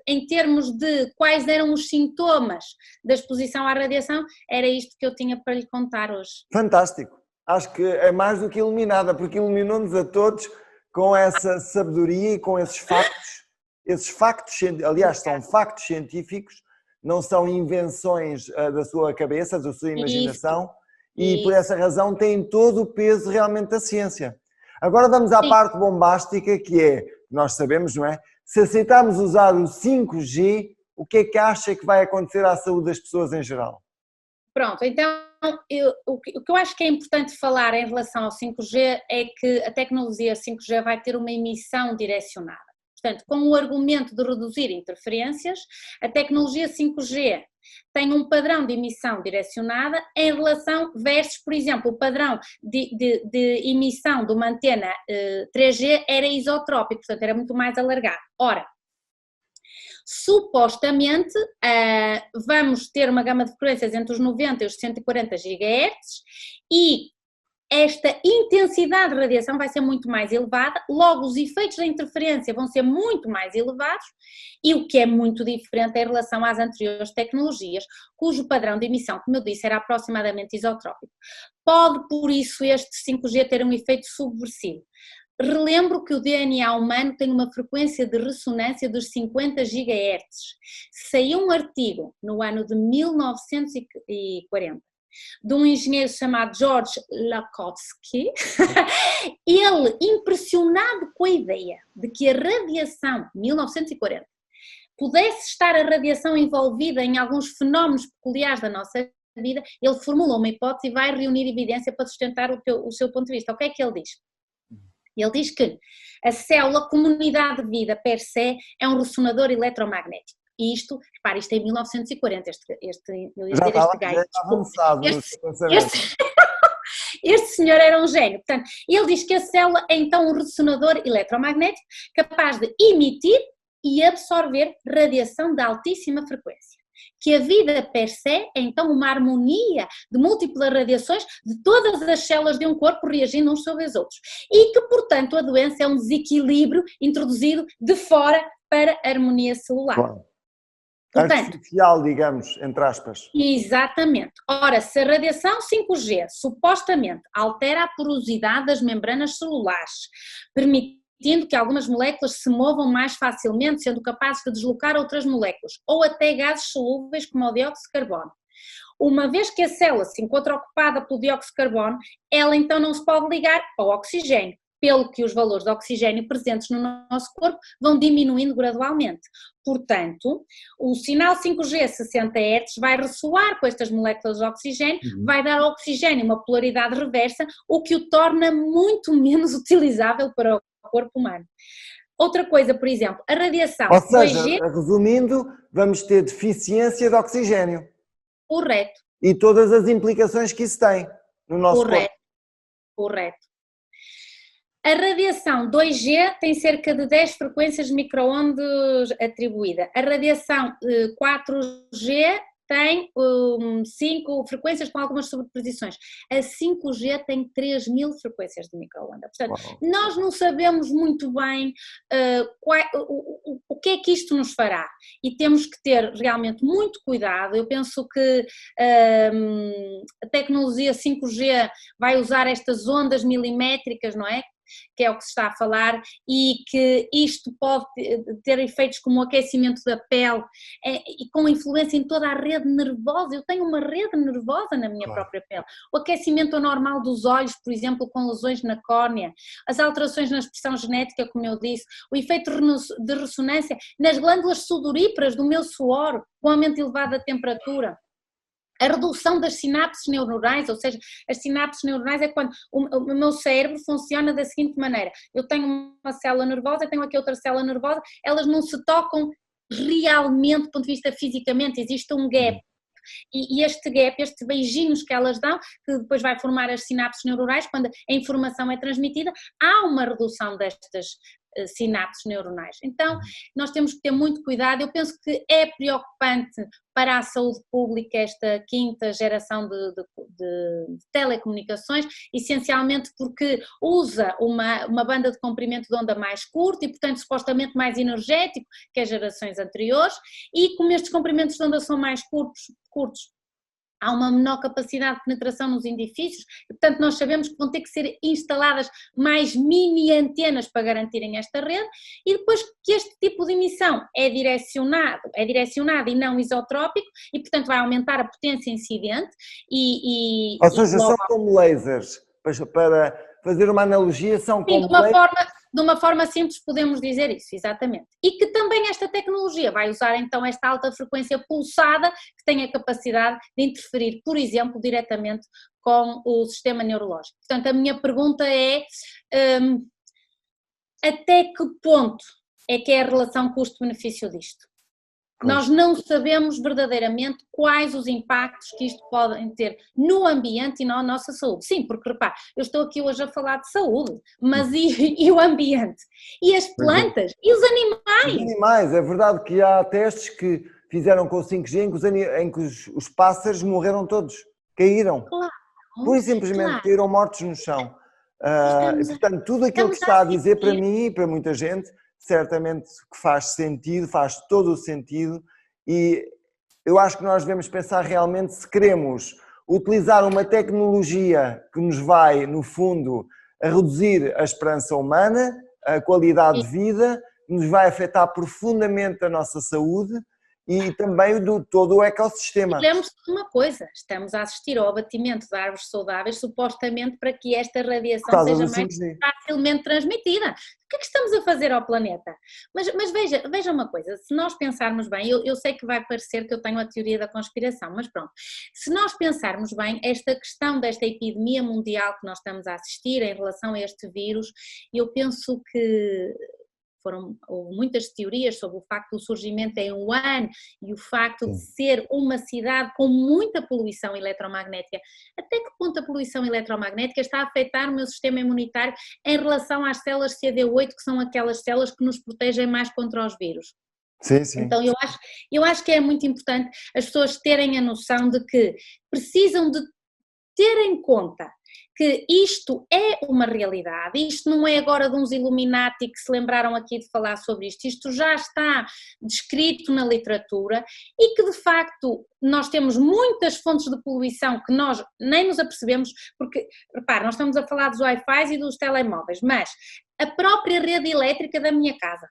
em termos de quais eram os sintomas da exposição à radiação, era isto que eu tinha para lhe contar hoje. Fantástico. Acho que é mais do que iluminada, porque iluminou-nos a todos com essa sabedoria e com esses factos. Esses factos, aliás, são factos científicos, não são invenções da sua cabeça, da sua imaginação, e por essa razão têm todo o peso realmente da ciência. Agora vamos à parte bombástica, que é, nós sabemos, não é? Se aceitarmos usar o 5G, o que é que acha que vai acontecer à saúde das pessoas em geral? Pronto, então o que eu acho que é importante falar em relação ao 5G é que a tecnologia 5G vai ter uma emissão direcionada. Portanto, com o argumento de reduzir interferências, a tecnologia 5G tem um padrão de emissão direcionada em relação versus, por exemplo, o padrão de emissão de uma antena 3G era isotrópico, portanto era muito mais alargado. Ora, supostamente vamos ter uma gama de frequências entre os 90 e os 140 GHz e esta intensidade de radiação vai ser muito mais elevada, logo os efeitos da interferência vão ser muito mais elevados e o que é muito diferente em relação às anteriores tecnologias, cujo padrão de emissão, como eu disse, era aproximadamente isotrópico. Pode, por isso, este 5G ter um efeito subversivo. Relembro que o DNA humano tem uma frequência de ressonância dos 50 GHz. Saiu um artigo no ano de 1940 de um engenheiro chamado George Lakhovsky, ele, impressionado com a ideia de que a radiação, 1940, pudesse estar a radiação envolvida em alguns fenómenos peculiares da nossa vida, ele formula uma hipótese e vai reunir evidência para sustentar o seu ponto de vista. O que é que ele diz? Ele diz que a célula, comunidade de vida per se, é um ressonador eletromagnético. E isto, repare, isto é em 1940, eu ia dizer este gajo. Avançado este senhor era um gênio. Portanto, ele diz que a célula é então um ressonador eletromagnético capaz de emitir e absorver radiação de altíssima frequência. Que a vida per se é então uma harmonia de múltiplas radiações de todas as células de um corpo reagindo uns sobre os outros. E que, portanto, a doença é um desequilíbrio introduzido de fora para a harmonia celular. Claro. Portanto, artificial, digamos, entre aspas. Exatamente. Ora, se a radiação 5G supostamente altera a porosidade das membranas celulares, permitindo que algumas moléculas se movam mais facilmente, sendo capazes de deslocar outras moléculas, ou até gases solúveis como o dióxido de carbono. Uma vez que a célula se encontra ocupada pelo dióxido de carbono, ela então não se pode ligar ao oxigênio, pelo que os valores de oxigênio presentes no nosso corpo vão diminuindo gradualmente. Portanto, o sinal 5G 60 Hz vai ressoar com estas moléculas de oxigênio, vai dar ao oxigênio uma polaridade reversa, o que o torna muito menos utilizável para o corpo humano. Outra coisa, por exemplo, a radiação Ou seja, 2G... resumindo, vamos ter deficiência de oxigênio. Correto. E todas as implicações que isso tem no nosso corpo. Correto. A radiação 2G tem cerca de 10 frequências de micro-ondas atribuída. A radiação 4G tem 5 frequências com algumas sobreposições. A 5G tem 3.000 frequências de micro-onda. Portanto, nós não sabemos muito bem o que é que isto nos fará e temos que ter realmente muito cuidado. Eu penso que a tecnologia 5G vai usar estas ondas milimétricas, não é? Que é o que se está a falar, e que isto pode ter efeitos como o aquecimento da pele e com influência em toda a rede nervosa. Eu tenho uma rede nervosa na minha própria pele. O aquecimento anormal dos olhos, por exemplo, com lesões na córnea, as alterações na expressão genética, como eu disse, o efeito de ressonância nas glândulas sudoríparas do meu suor, com aumento elevado da temperatura. A redução das sinapses neuronais, ou seja, as sinapses neuronais é quando o meu cérebro funciona da seguinte maneira: eu tenho uma célula nervosa, tenho aqui outra célula nervosa, elas não se tocam realmente do ponto de vista fisicamente, existe um gap. E este gap, estes beijinhos que elas dão, que depois vai formar as sinapses neuronais, quando a informação é transmitida, há uma redução destas sinapses neuronais. Então, nós temos que ter muito cuidado. Eu penso que é preocupante para a saúde pública esta quinta geração de telecomunicações, essencialmente porque usa uma banda de comprimento de onda mais curta e, portanto, supostamente mais energético que as gerações anteriores, e como estes comprimentos de onda são mais curtos, há uma menor capacidade de penetração nos edifícios e, portanto, nós sabemos que vão ter que ser instaladas mais mini antenas para garantirem esta rede, e depois que este tipo de emissão é direcionado e não isotrópico e, portanto, vai aumentar a potência incidente Ou seja, são como lasers, para fazer uma analogia, são como lasers. De uma forma simples podemos dizer isso, exatamente. E que também esta tecnologia vai usar então esta alta frequência pulsada que tem a capacidade de interferir, por exemplo, diretamente com o sistema neurológico. Portanto, a minha pergunta é até que ponto é que é a relação custo-benefício disto. Pois. Nós não sabemos verdadeiramente quais os impactos que isto pode ter no ambiente e na nossa saúde. Sim, porque repare, eu estou aqui hoje a falar de saúde, mas e o ambiente? E as plantas? E os animais? Os animais, é verdade que há testes que fizeram com o 5G em que os pássaros morreram todos, caíram. Claro. Pura e simplesmente claro. caíram mortos no chão. E, portanto, tudo aquilo que estamos está a dizer para mim e para muita gente, certamente que faz sentido, faz todo o sentido, e eu acho que nós devemos pensar realmente se queremos utilizar uma tecnologia que nos vai, no fundo, a reduzir a esperança humana, a qualidade de vida, nos vai afetar profundamente a nossa saúde e também todo o ecossistema. Lembre-se de uma coisa, estamos a assistir ao abatimento de árvores saudáveis supostamente para que esta radiação seja mais facilmente transmitida. O que é que estamos a fazer ao planeta? Mas veja uma coisa, se nós pensarmos bem, eu sei que vai parecer que eu tenho a teoria da conspiração, mas pronto, se nós pensarmos bem, esta questão desta epidemia mundial que nós estamos a assistir em relação a este vírus, eu penso que houve muitas teorias sobre o facto do surgimento em Wuhan e o facto de ser uma cidade com muita poluição eletromagnética. Até que ponto a poluição eletromagnética está a afetar o meu sistema imunitário em relação às células CD8, que são aquelas células que nos protegem mais contra os vírus? Sim, sim. Então eu acho que é muito importante as pessoas terem a noção de que precisam de ter em conta que isto é uma realidade, isto não é agora de uns Illuminati que se lembraram aqui de falar sobre isto já está descrito na literatura e que de facto nós temos muitas fontes de poluição que nós nem nos apercebemos, porque, repare, nós estamos a falar dos Wi-Fi e dos telemóveis, mas a própria rede elétrica da minha casa,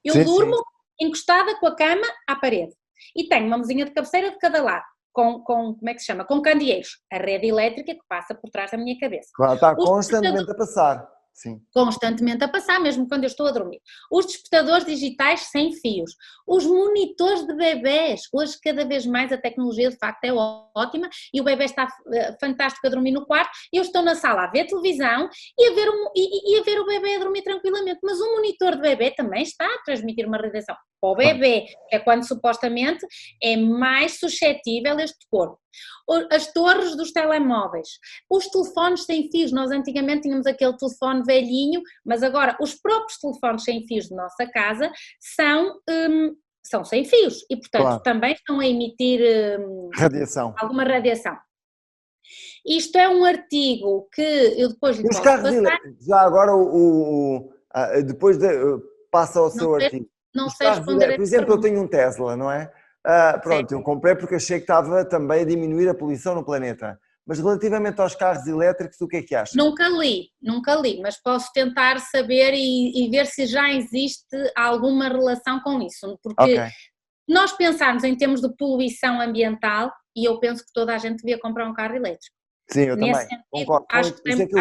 eu durmo encostada com a cama à parede e tenho uma mesinha de cabeceira de cada lado. Como é que se chama? Com candeeiros, a rede elétrica que passa por trás da minha cabeça. Claro, está constantemente a passar. Sim. Constantemente a passar, mesmo quando eu estou a dormir. Os despertadores digitais sem fios, os monitores de bebés, hoje cada vez mais a tecnologia de facto é ótima e o bebê está fantástico a dormir no quarto, eu estou na sala a ver televisão e a ver o bebê a dormir tranquilamente, mas o monitor de bebê também está a transmitir uma radiação para o bebê, que é quando supostamente é mais suscetível a este corpo. As torres dos telemóveis, os telefones sem fios, nós antigamente tínhamos aquele telefone velhinho, mas agora os próprios telefones sem fios de nossa casa são sem fios e portanto também estão a emitir radiação. Alguma radiação. Isto é um artigo que eu depois lhe posso passar. Já agora depois passa ao seu artigo. Não sei responder. Por exemplo, eu tenho um Tesla, não é? Pronto, eu comprei porque achei que estava também a diminuir a poluição no planeta. Mas relativamente aos carros elétricos, o que é que acha? Nunca li, mas posso tentar saber e ver se já existe alguma relação com isso. Porque nós pensarmos em termos de poluição ambiental, e eu penso que toda a gente devia comprar um carro elétrico. Sim, eu Nesse também. sentido, Concordo. acho que tem muito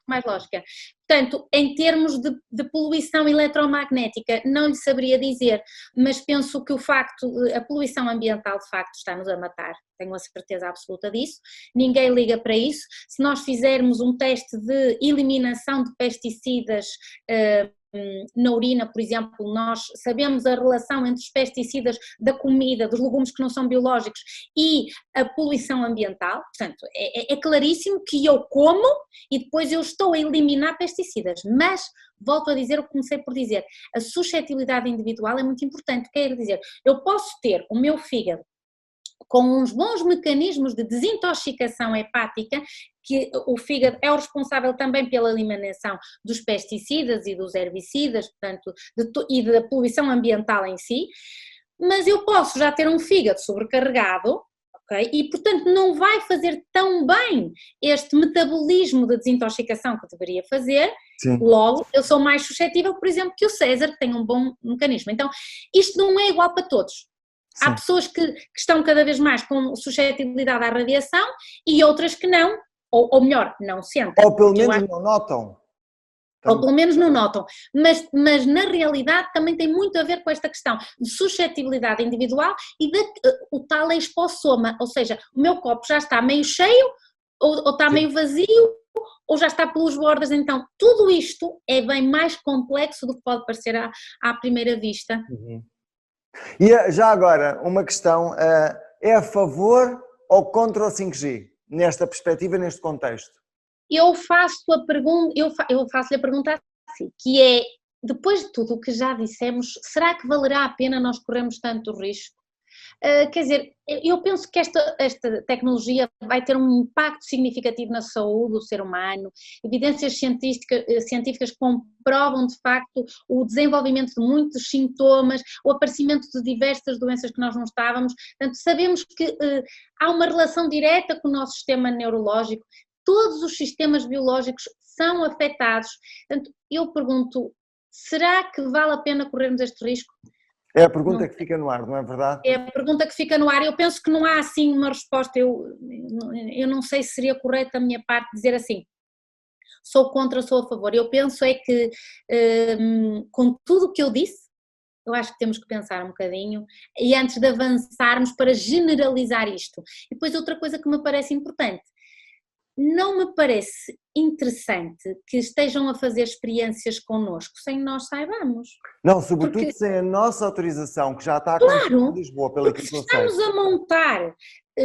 mais lógica. Portanto, em termos de poluição eletromagnética, não lhe saberia dizer, mas penso que a poluição ambiental de facto está-nos a matar, tenho a certeza absoluta disso, ninguém liga para isso. Se nós fizermos um teste de eliminação de pesticidas na urina, por exemplo, nós sabemos a relação entre os pesticidas da comida, dos legumes que não são biológicos e a poluição ambiental, portanto, é claríssimo que eu como e depois eu estou a eliminar pesticidas, mas, volto a dizer o que comecei por dizer, a suscetibilidade individual é muito importante, quer dizer, eu posso ter o meu fígado com uns bons mecanismos de desintoxicação hepática, que o fígado é o responsável também pela eliminação dos pesticidas e dos herbicidas, portanto, e da poluição ambiental em si, mas eu posso já ter um fígado sobrecarregado, ok? E portanto não vai fazer tão bem este metabolismo de desintoxicação que deveria fazer. Sim. Logo eu sou mais suscetível, por exemplo, que o César, que tem um bom mecanismo. Então isto não é igual para todos. Sim. Há pessoas que estão cada vez mais com suscetibilidade à radiação e outras que não, ou melhor, não sentem. Ou pelo menos não notam. Ou pelo menos não notam, mas na realidade também tem muito a ver com esta questão de suscetibilidade individual e o tal expossoma, ou seja, o meu copo já está meio cheio ou está meio vazio ou já está pelos bordas. Então, tudo isto é bem mais complexo do que pode parecer à primeira vista. Uhum. E já agora, uma questão, é a favor ou contra o 5G, nesta perspectiva, neste contexto? Eu faço a pergunta, eu faço-lhe a pergunta assim, que é, depois de tudo o que já dissemos, será que valerá a pena nós corrermos tanto risco? Quer dizer, eu penso que esta tecnologia vai ter um impacto significativo na saúde do ser humano, evidências científicas comprovam de facto o desenvolvimento de muitos sintomas, o aparecimento de diversas doenças que nós não estávamos, portanto sabemos que há uma relação direta com o nosso sistema neurológico, todos os sistemas biológicos são afetados, portanto eu pergunto, será que vale a pena corrermos este risco? É a pergunta que fica no ar, não é verdade? É a pergunta que fica no ar. Eu penso que não há assim uma resposta. Eu não sei se seria correto da minha parte dizer assim, sou contra, sou a favor. Eu penso é que, com tudo o que eu disse, eu acho que temos que pensar um bocadinho e antes de avançarmos para generalizar isto. E depois outra coisa que me parece importante, não me parece interessante que estejam a fazer experiências connosco sem nós saibamos. Não, sobretudo sem a nossa autorização, que já está a acontecer em Lisboa, pelo que eu sei. Estamos a montar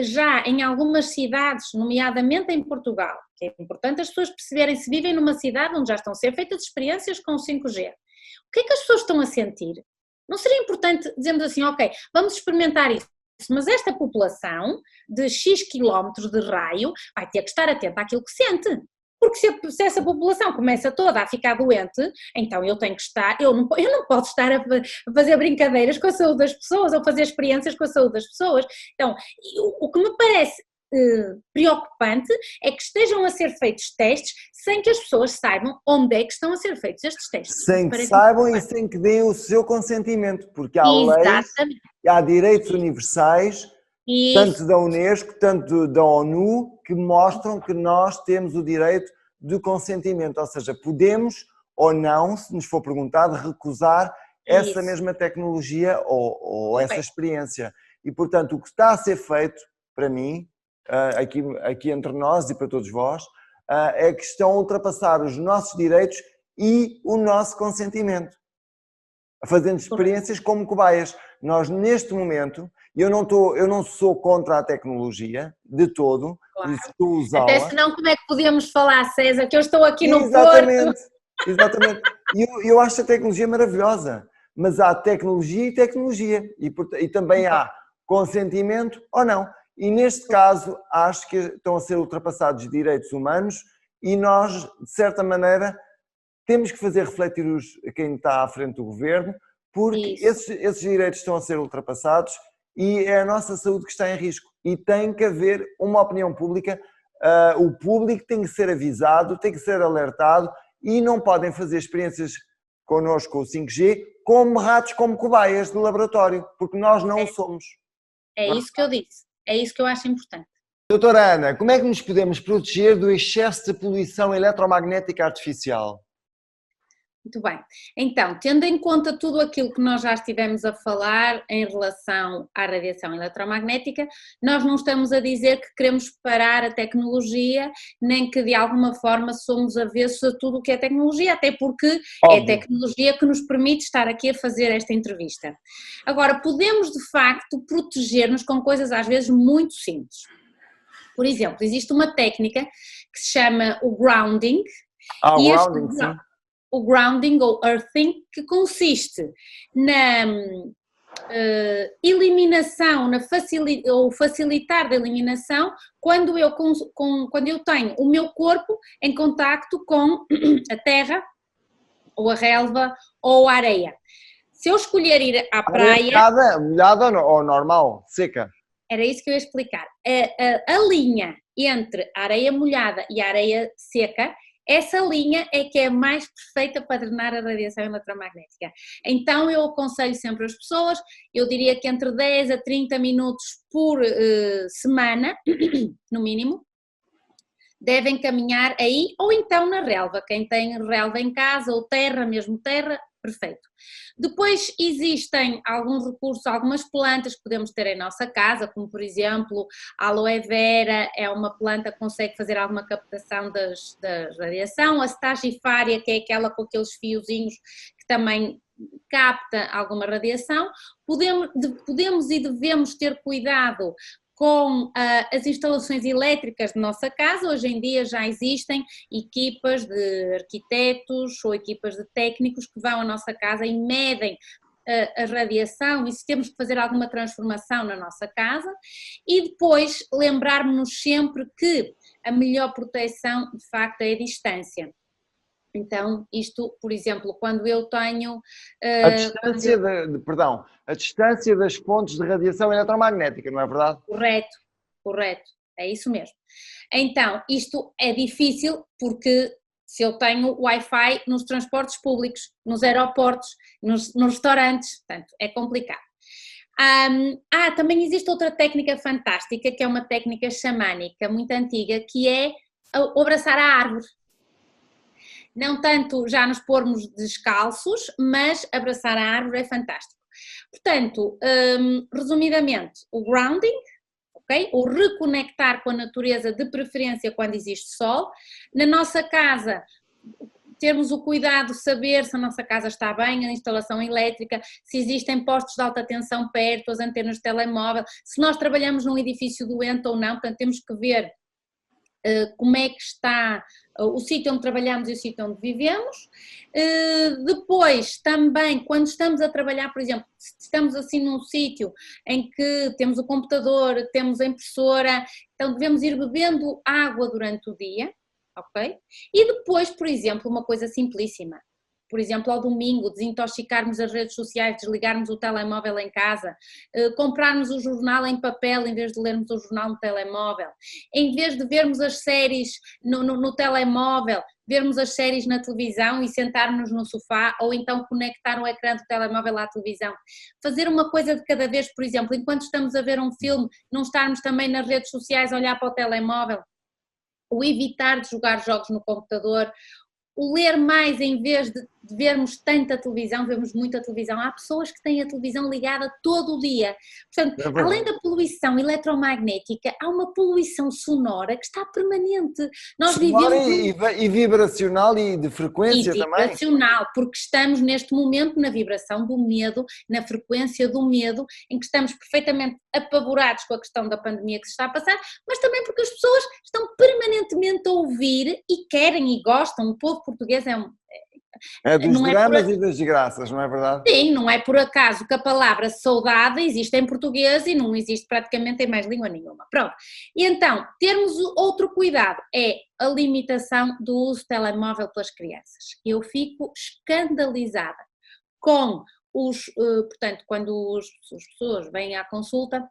já em algumas cidades, nomeadamente em Portugal, que é importante as pessoas perceberem se vivem numa cidade onde já estão a ser feitas experiências com 5G. O que é que as pessoas estão a sentir? Não seria importante dizermos assim, ok, vamos experimentar isso, mas esta população de X quilómetros de raio vai ter que estar atenta àquilo que sente. Porque se essa população começa toda a ficar doente, então eu tenho que estar, eu não posso estar a fazer brincadeiras com a saúde das pessoas ou fazer experiências com a saúde das pessoas. Então, o que me parece preocupante é que estejam a ser feitos testes sem que as pessoas saibam onde é que estão a ser feitos estes testes. Sem que saibam e sem que deem o seu consentimento, porque há leis, há direitos universais, tanto da Unesco, tanto da ONU, que mostram que nós temos o direito de consentimento, ou seja, podemos ou não, se nos for perguntado, recusar essa mesma tecnologia ou essa experiência. E, portanto, o que está a ser feito, para mim, aqui entre nós e para todos vós, é que estão a ultrapassar os nossos direitos e o nosso consentimento, fazendo experiências como cobaias. Nós, neste momento, eu não sou contra a tecnologia, de todo, claro. Estou a usá-la. Até senão, como é que podíamos falar, César, que eu estou aqui no Porto? Exatamente. Eu acho a tecnologia maravilhosa, mas há tecnologia e tecnologia, e também há consentimento ou não. E neste caso, acho que estão a ser ultrapassados direitos humanos e nós, de certa maneira, temos que fazer refletir quem está à frente do governo, porque esses direitos estão a ser ultrapassados e é a nossa saúde que está em risco. E tem que haver uma opinião pública, o público tem que ser avisado, tem que ser alertado e não podem fazer experiências connosco com o 5G como ratos, como cobaias de laboratório, porque nós não o somos. É isso que eu disse, é isso que eu acho importante. Doutora Ana, como é que nos podemos proteger do excesso de poluição eletromagnética artificial? Muito bem. Então, tendo em conta tudo aquilo que nós já estivemos a falar em relação à radiação eletromagnética, nós não estamos a dizer que queremos parar a tecnologia, nem que de alguma forma somos avessos a tudo o que é tecnologia, até porque é a tecnologia que nos permite estar aqui a fazer esta entrevista. Agora, podemos de facto proteger-nos com coisas às vezes muito simples. Por exemplo, existe uma técnica que se chama o grounding. O grounding ou earthing, que consiste na eliminação, ou facilitar da eliminação quando eu tenho o meu corpo em contacto com a terra, ou a relva, ou a areia. Se eu escolher ir à praia... Molhada ou normal, seca? Era isso que eu ia explicar. A linha entre a areia molhada e a areia seca, essa linha é que é mais perfeita para drenar a radiação eletromagnética. Então eu aconselho sempre as pessoas, eu diria que entre 10 a 30 minutos por semana, no mínimo, devem caminhar aí ou então na relva. Quem tem relva em casa ou terra, mesmo terra, perfeito. Depois existem alguns recursos, algumas plantas que podemos ter em nossa casa, como por exemplo a aloe vera, é uma planta que consegue fazer alguma captação da radiação, a stagifária, que é aquela com aqueles fiozinhos que também capta alguma radiação. Podemos e devemos ter cuidado com as instalações elétricas de nossa casa. Hoje em dia já existem equipas de arquitetos ou equipas de técnicos que vão à nossa casa e medem a radiação e se temos que fazer alguma transformação na nossa casa, e depois lembrarmos-nos sempre que a melhor proteção de facto é a distância. Então, isto, por exemplo, quando eu tenho... A distância, a distância das fontes de radiação eletromagnética, não é verdade? Correto, é isso mesmo. Então, isto é difícil porque se eu tenho Wi-Fi nos transportes públicos, nos aeroportos, nos restaurantes, portanto, é complicado. Também existe outra técnica fantástica, que é uma técnica xamânica muito antiga, que é o abraçar a árvore. Não tanto já nos pormos descalços, mas abraçar a árvore é fantástico. Portanto, resumidamente, o grounding, okay? O reconectar com a natureza, de preferência quando existe sol. Na nossa casa, termos o cuidado de saber se a nossa casa está bem, a instalação elétrica, se existem postos de alta tensão perto, as antenas de telemóvel, se nós trabalhamos num edifício doente ou não, portanto temos que ver como é que está o sítio onde trabalhamos e o sítio onde vivemos. Depois também, quando estamos a trabalhar, por exemplo, se estamos assim num sítio em que temos o computador, temos a impressora, então devemos ir bebendo água durante o dia, ok? E depois, por exemplo, uma coisa simplíssima, por exemplo, ao domingo, desintoxicarmos as redes sociais, desligarmos o telemóvel em casa, comprarmos o jornal em papel em vez de lermos o jornal no telemóvel, em vez de vermos as séries no telemóvel, vermos as séries na televisão e sentarmos no sofá, ou então conectar o ecrã do telemóvel à televisão. Fazer uma coisa de cada vez, por exemplo, enquanto estamos a ver um filme, não estarmos também nas redes sociais a olhar para o telemóvel, ou evitar de jogar jogos no computador, o ler mais em vez de vermos tanta televisão, vemos muita televisão. Há pessoas que têm a televisão ligada todo o dia. Portanto, além da poluição eletromagnética, há uma poluição sonora que está permanente. Nós sonora vivemos... e vibracional e de frequência também. Vibracional, porque estamos neste momento na vibração do medo, na frequência do medo, em que estamos perfeitamente apavorados com a questão da pandemia que se está a passar, mas também porque as pessoas estão permanentemente a ouvir e querem e gostam. O povo português é dos dramas e das desgraças, não é verdade? Sim, não é por acaso que a palavra saudade existe em português e não existe praticamente em mais língua nenhuma. Pronto. E então, termos outro cuidado é a limitação do uso do telemóvel pelas crianças. Eu fico escandalizada com portanto, quando as pessoas vêm à consulta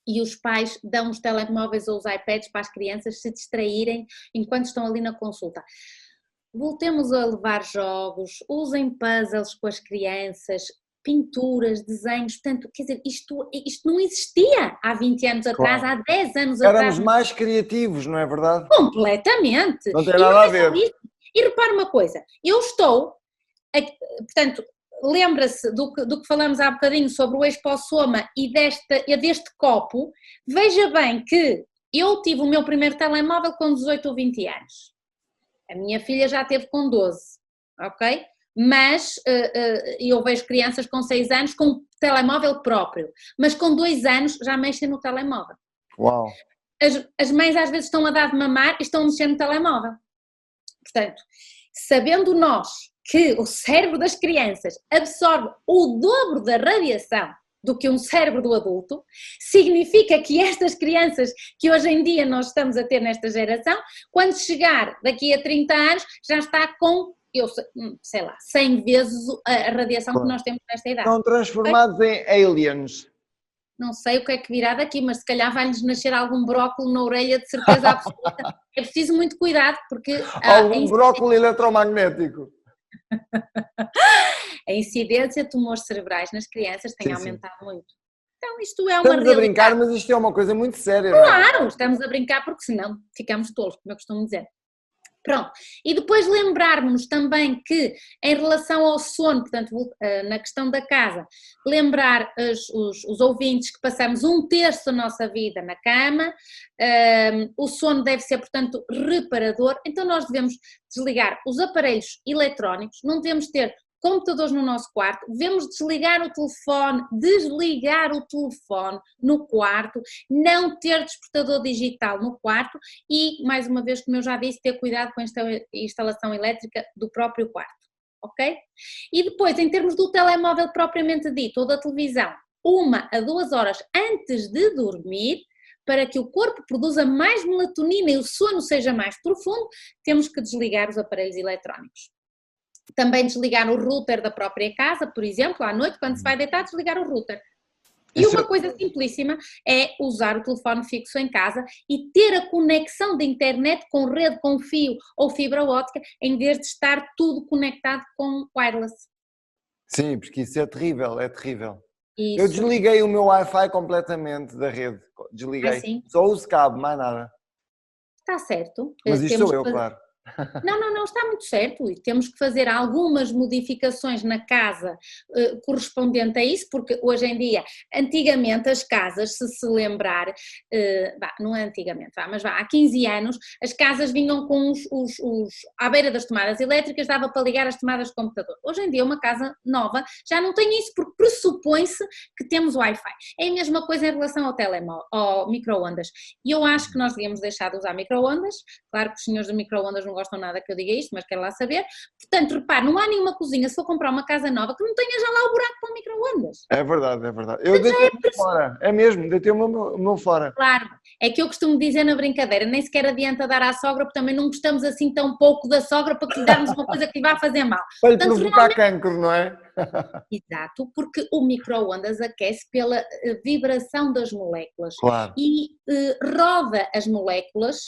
e os pais dão os telemóveis ou os iPads para as crianças se distraírem enquanto estão ali na consulta. Voltemos a levar jogos, usem puzzles com as crianças, pinturas, desenhos, portanto, quer dizer, isto não existia há 20 anos atrás, claro. Há 10 anos atrás. Éramos mais criativos, não é verdade? Completamente. Não tem nada a ver. E repare uma coisa, eu estou, portanto, lembra-se do que falamos há bocadinho sobre o exposoma e deste copo, veja bem que eu tive o meu primeiro telemóvel com 18 ou 20 anos. A minha filha já teve com 12, ok? Mas eu vejo crianças com 6 anos com telemóvel próprio, mas com 2 anos já mexem no telemóvel. Uau! As mães às vezes estão a dar de mamar e estão a mexer no telemóvel. Portanto, sabendo nós que o cérebro das crianças absorve o dobro da radiação do que um cérebro do adulto, significa que estas crianças que hoje em dia nós estamos a ter nesta geração, quando chegar daqui a 30 anos, já está com, sei lá, 100 vezes a radiação que nós temos nesta idade. Estão transformados em aliens. Não sei o que é que virá daqui, mas se calhar vai-lhes nascer algum brócolis na orelha, de certeza absoluta. É preciso muito cuidado, porque... algum brócolis eletromagnético. A incidência de tumores cerebrais nas crianças tem aumentado muito. Então isto é uma realidade. Estamos a brincar, mas isto é uma coisa muito séria. Claro, estamos a brincar porque senão ficamos tolos, como eu costumo dizer. Pronto, e depois lembrarmos também que em relação ao sono, portanto na questão da casa, lembrar os ouvintes que passamos 1/3 da nossa vida na cama, o sono deve ser, portanto, reparador, então nós devemos desligar os aparelhos eletrónicos, não devemos ter computadores no nosso quarto, devemos desligar o telefone no quarto, não ter despertador digital no quarto e, mais uma vez, como eu já disse, ter cuidado com a instalação elétrica do próprio quarto, ok? E depois, em termos do telemóvel propriamente dito, ou da televisão, 1 a 2 horas antes de dormir, para que o corpo produza mais melatonina e o sono seja mais profundo, temos que desligar os aparelhos eletrónicos. Também desligar o router da própria casa, por exemplo, à noite, quando se vai deitar, desligar o router. E uma coisa simplíssima é usar o telefone fixo em casa e ter a conexão de internet com rede, com fio ou fibra óptica, em vez de estar tudo conectado com wireless. Sim, porque isso é terrível, é terrível. Isso. Eu desliguei o meu Wi-Fi completamente da rede, desliguei, só uso cabo, mais nada. Está certo. Mas isto sou eu, claro. Não, está muito certo e temos que fazer algumas modificações na casa correspondente a isso, porque hoje em dia, antigamente as casas, se lembrar, não é antigamente, mas há 15 anos, as casas vinham com à beira das tomadas elétricas, dava para ligar as tomadas de computador. Hoje em dia uma casa nova já não tem isso, porque pressupõe-se que temos Wi-Fi. É a mesma coisa em relação ao telemóvel, ao micro-ondas. E eu acho que nós devíamos deixar de usar micro-ondas, claro que os senhores do micro-ondas não gostam nada que eu diga isto, mas quero lá saber. Portanto, repare, não há nenhuma cozinha, se for comprar uma casa nova, que não tenha já lá o buraco para o micro-ondas. É verdade, é verdade. Eu deitei o meu fora, é mesmo, deitei o meu fora. Claro, é que eu costumo dizer na brincadeira, nem sequer adianta dar à sogra, porque também não gostamos assim tão pouco da sogra para que lhe darmos uma coisa que lhe vá fazer mal. Para lhe provocar cancro, não é? Exato, porque o micro-ondas aquece pela vibração das moléculas. Claro. E roda as moléculas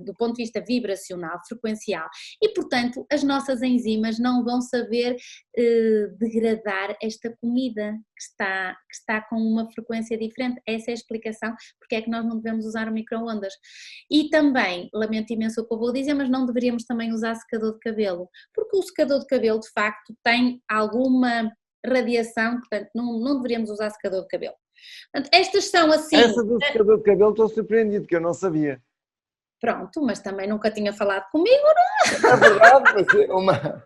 do ponto de vista vibracional, frequencial, e portanto as nossas enzimas não vão saber degradar esta comida que está com uma frequência diferente. Essa é a explicação porque é que nós não devemos usar o micro-ondas. E também, lamento imenso o que eu vou dizer, mas não deveríamos também usar secador de cabelo, porque o secador de cabelo de facto tem alguma radiação, portanto não deveríamos usar secador de cabelo. Portanto, estas são assim... Essa do secador de cabelo estou surpreendido, que eu não sabia. Pronto, mas também nunca tinha falado comigo, não é? É verdade, mas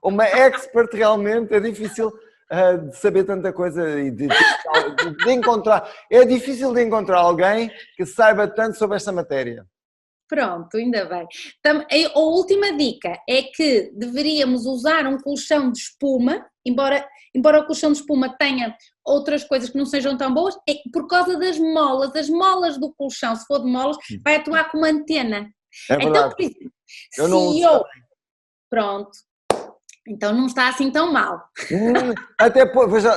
uma expert realmente, é difícil de saber tanta coisa e de encontrar, é difícil de encontrar alguém que saiba tanto sobre esta matéria. Pronto, ainda bem. A última dica é que deveríamos usar um colchão de espuma, embora o colchão de espuma tenha outras coisas que não sejam tão boas, é por causa das molas. As molas do colchão, se for de molas, vai atuar como antena. É verdade. Então, por exemplo, pronto, então não está assim tão mal. Até,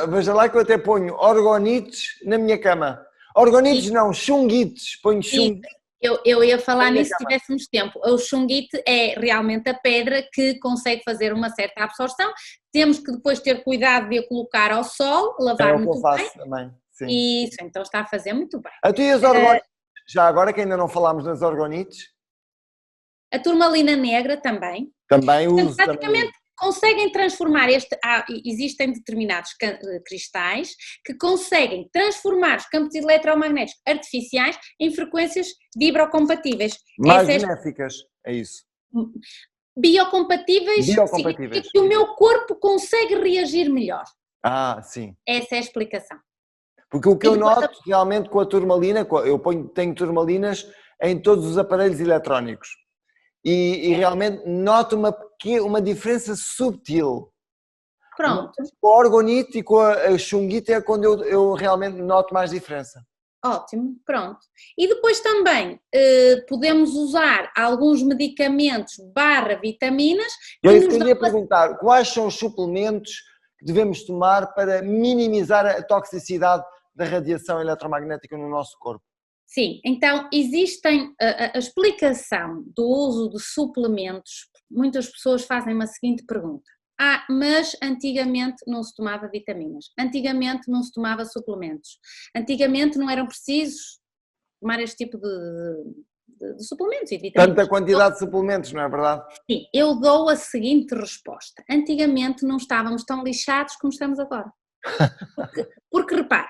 veja lá que eu até ponho orgonites na minha cama. Orgonites não, chunguites, ponho chunguites. Eu ia falar nisso se tivéssemos tempo. O chunguite é realmente a pedra que consegue fazer uma certa absorção. Temos que depois ter cuidado de a colocar ao sol, lavar muito bem. Também, sim. Isso, então está a fazer muito bem. A tu e as orgonites? Já agora que ainda não falámos nas orgonites? A turmalina negra também. Também uso. Praticamente conseguem transformar existem determinados cristais que conseguem transformar os campos eletromagnéticos artificiais em frequências vibrocompatíveis. Mais benéficas, é isso. Biocompatíveis significa que o meu corpo consegue reagir melhor. Sim. Essa é a explicação. Porque o que eu noto realmente com a turmalina, tenho turmalinas em todos os aparelhos eletrónicos. E realmente noto uma diferença subtil. Pronto. Com a orgonite e com a chunguite é quando eu realmente noto mais diferença. Ótimo, pronto. E depois também podemos usar alguns medicamentos / vitaminas. É isso que eu ia perguntar. Quais são os suplementos que devemos tomar para minimizar a toxicidade da radiação eletromagnética no nosso corpo? Sim, então existem a explicação do uso de suplementos. Muitas pessoas fazem a seguinte pergunta: mas antigamente não se tomava vitaminas, antigamente não se tomava suplementos, antigamente não eram precisos tomar este tipo de suplementos e de vitaminas. Tanta quantidade de suplementos, não é verdade? Sim, eu dou a seguinte resposta. Antigamente não estávamos tão lixados como estamos agora. Porque repare,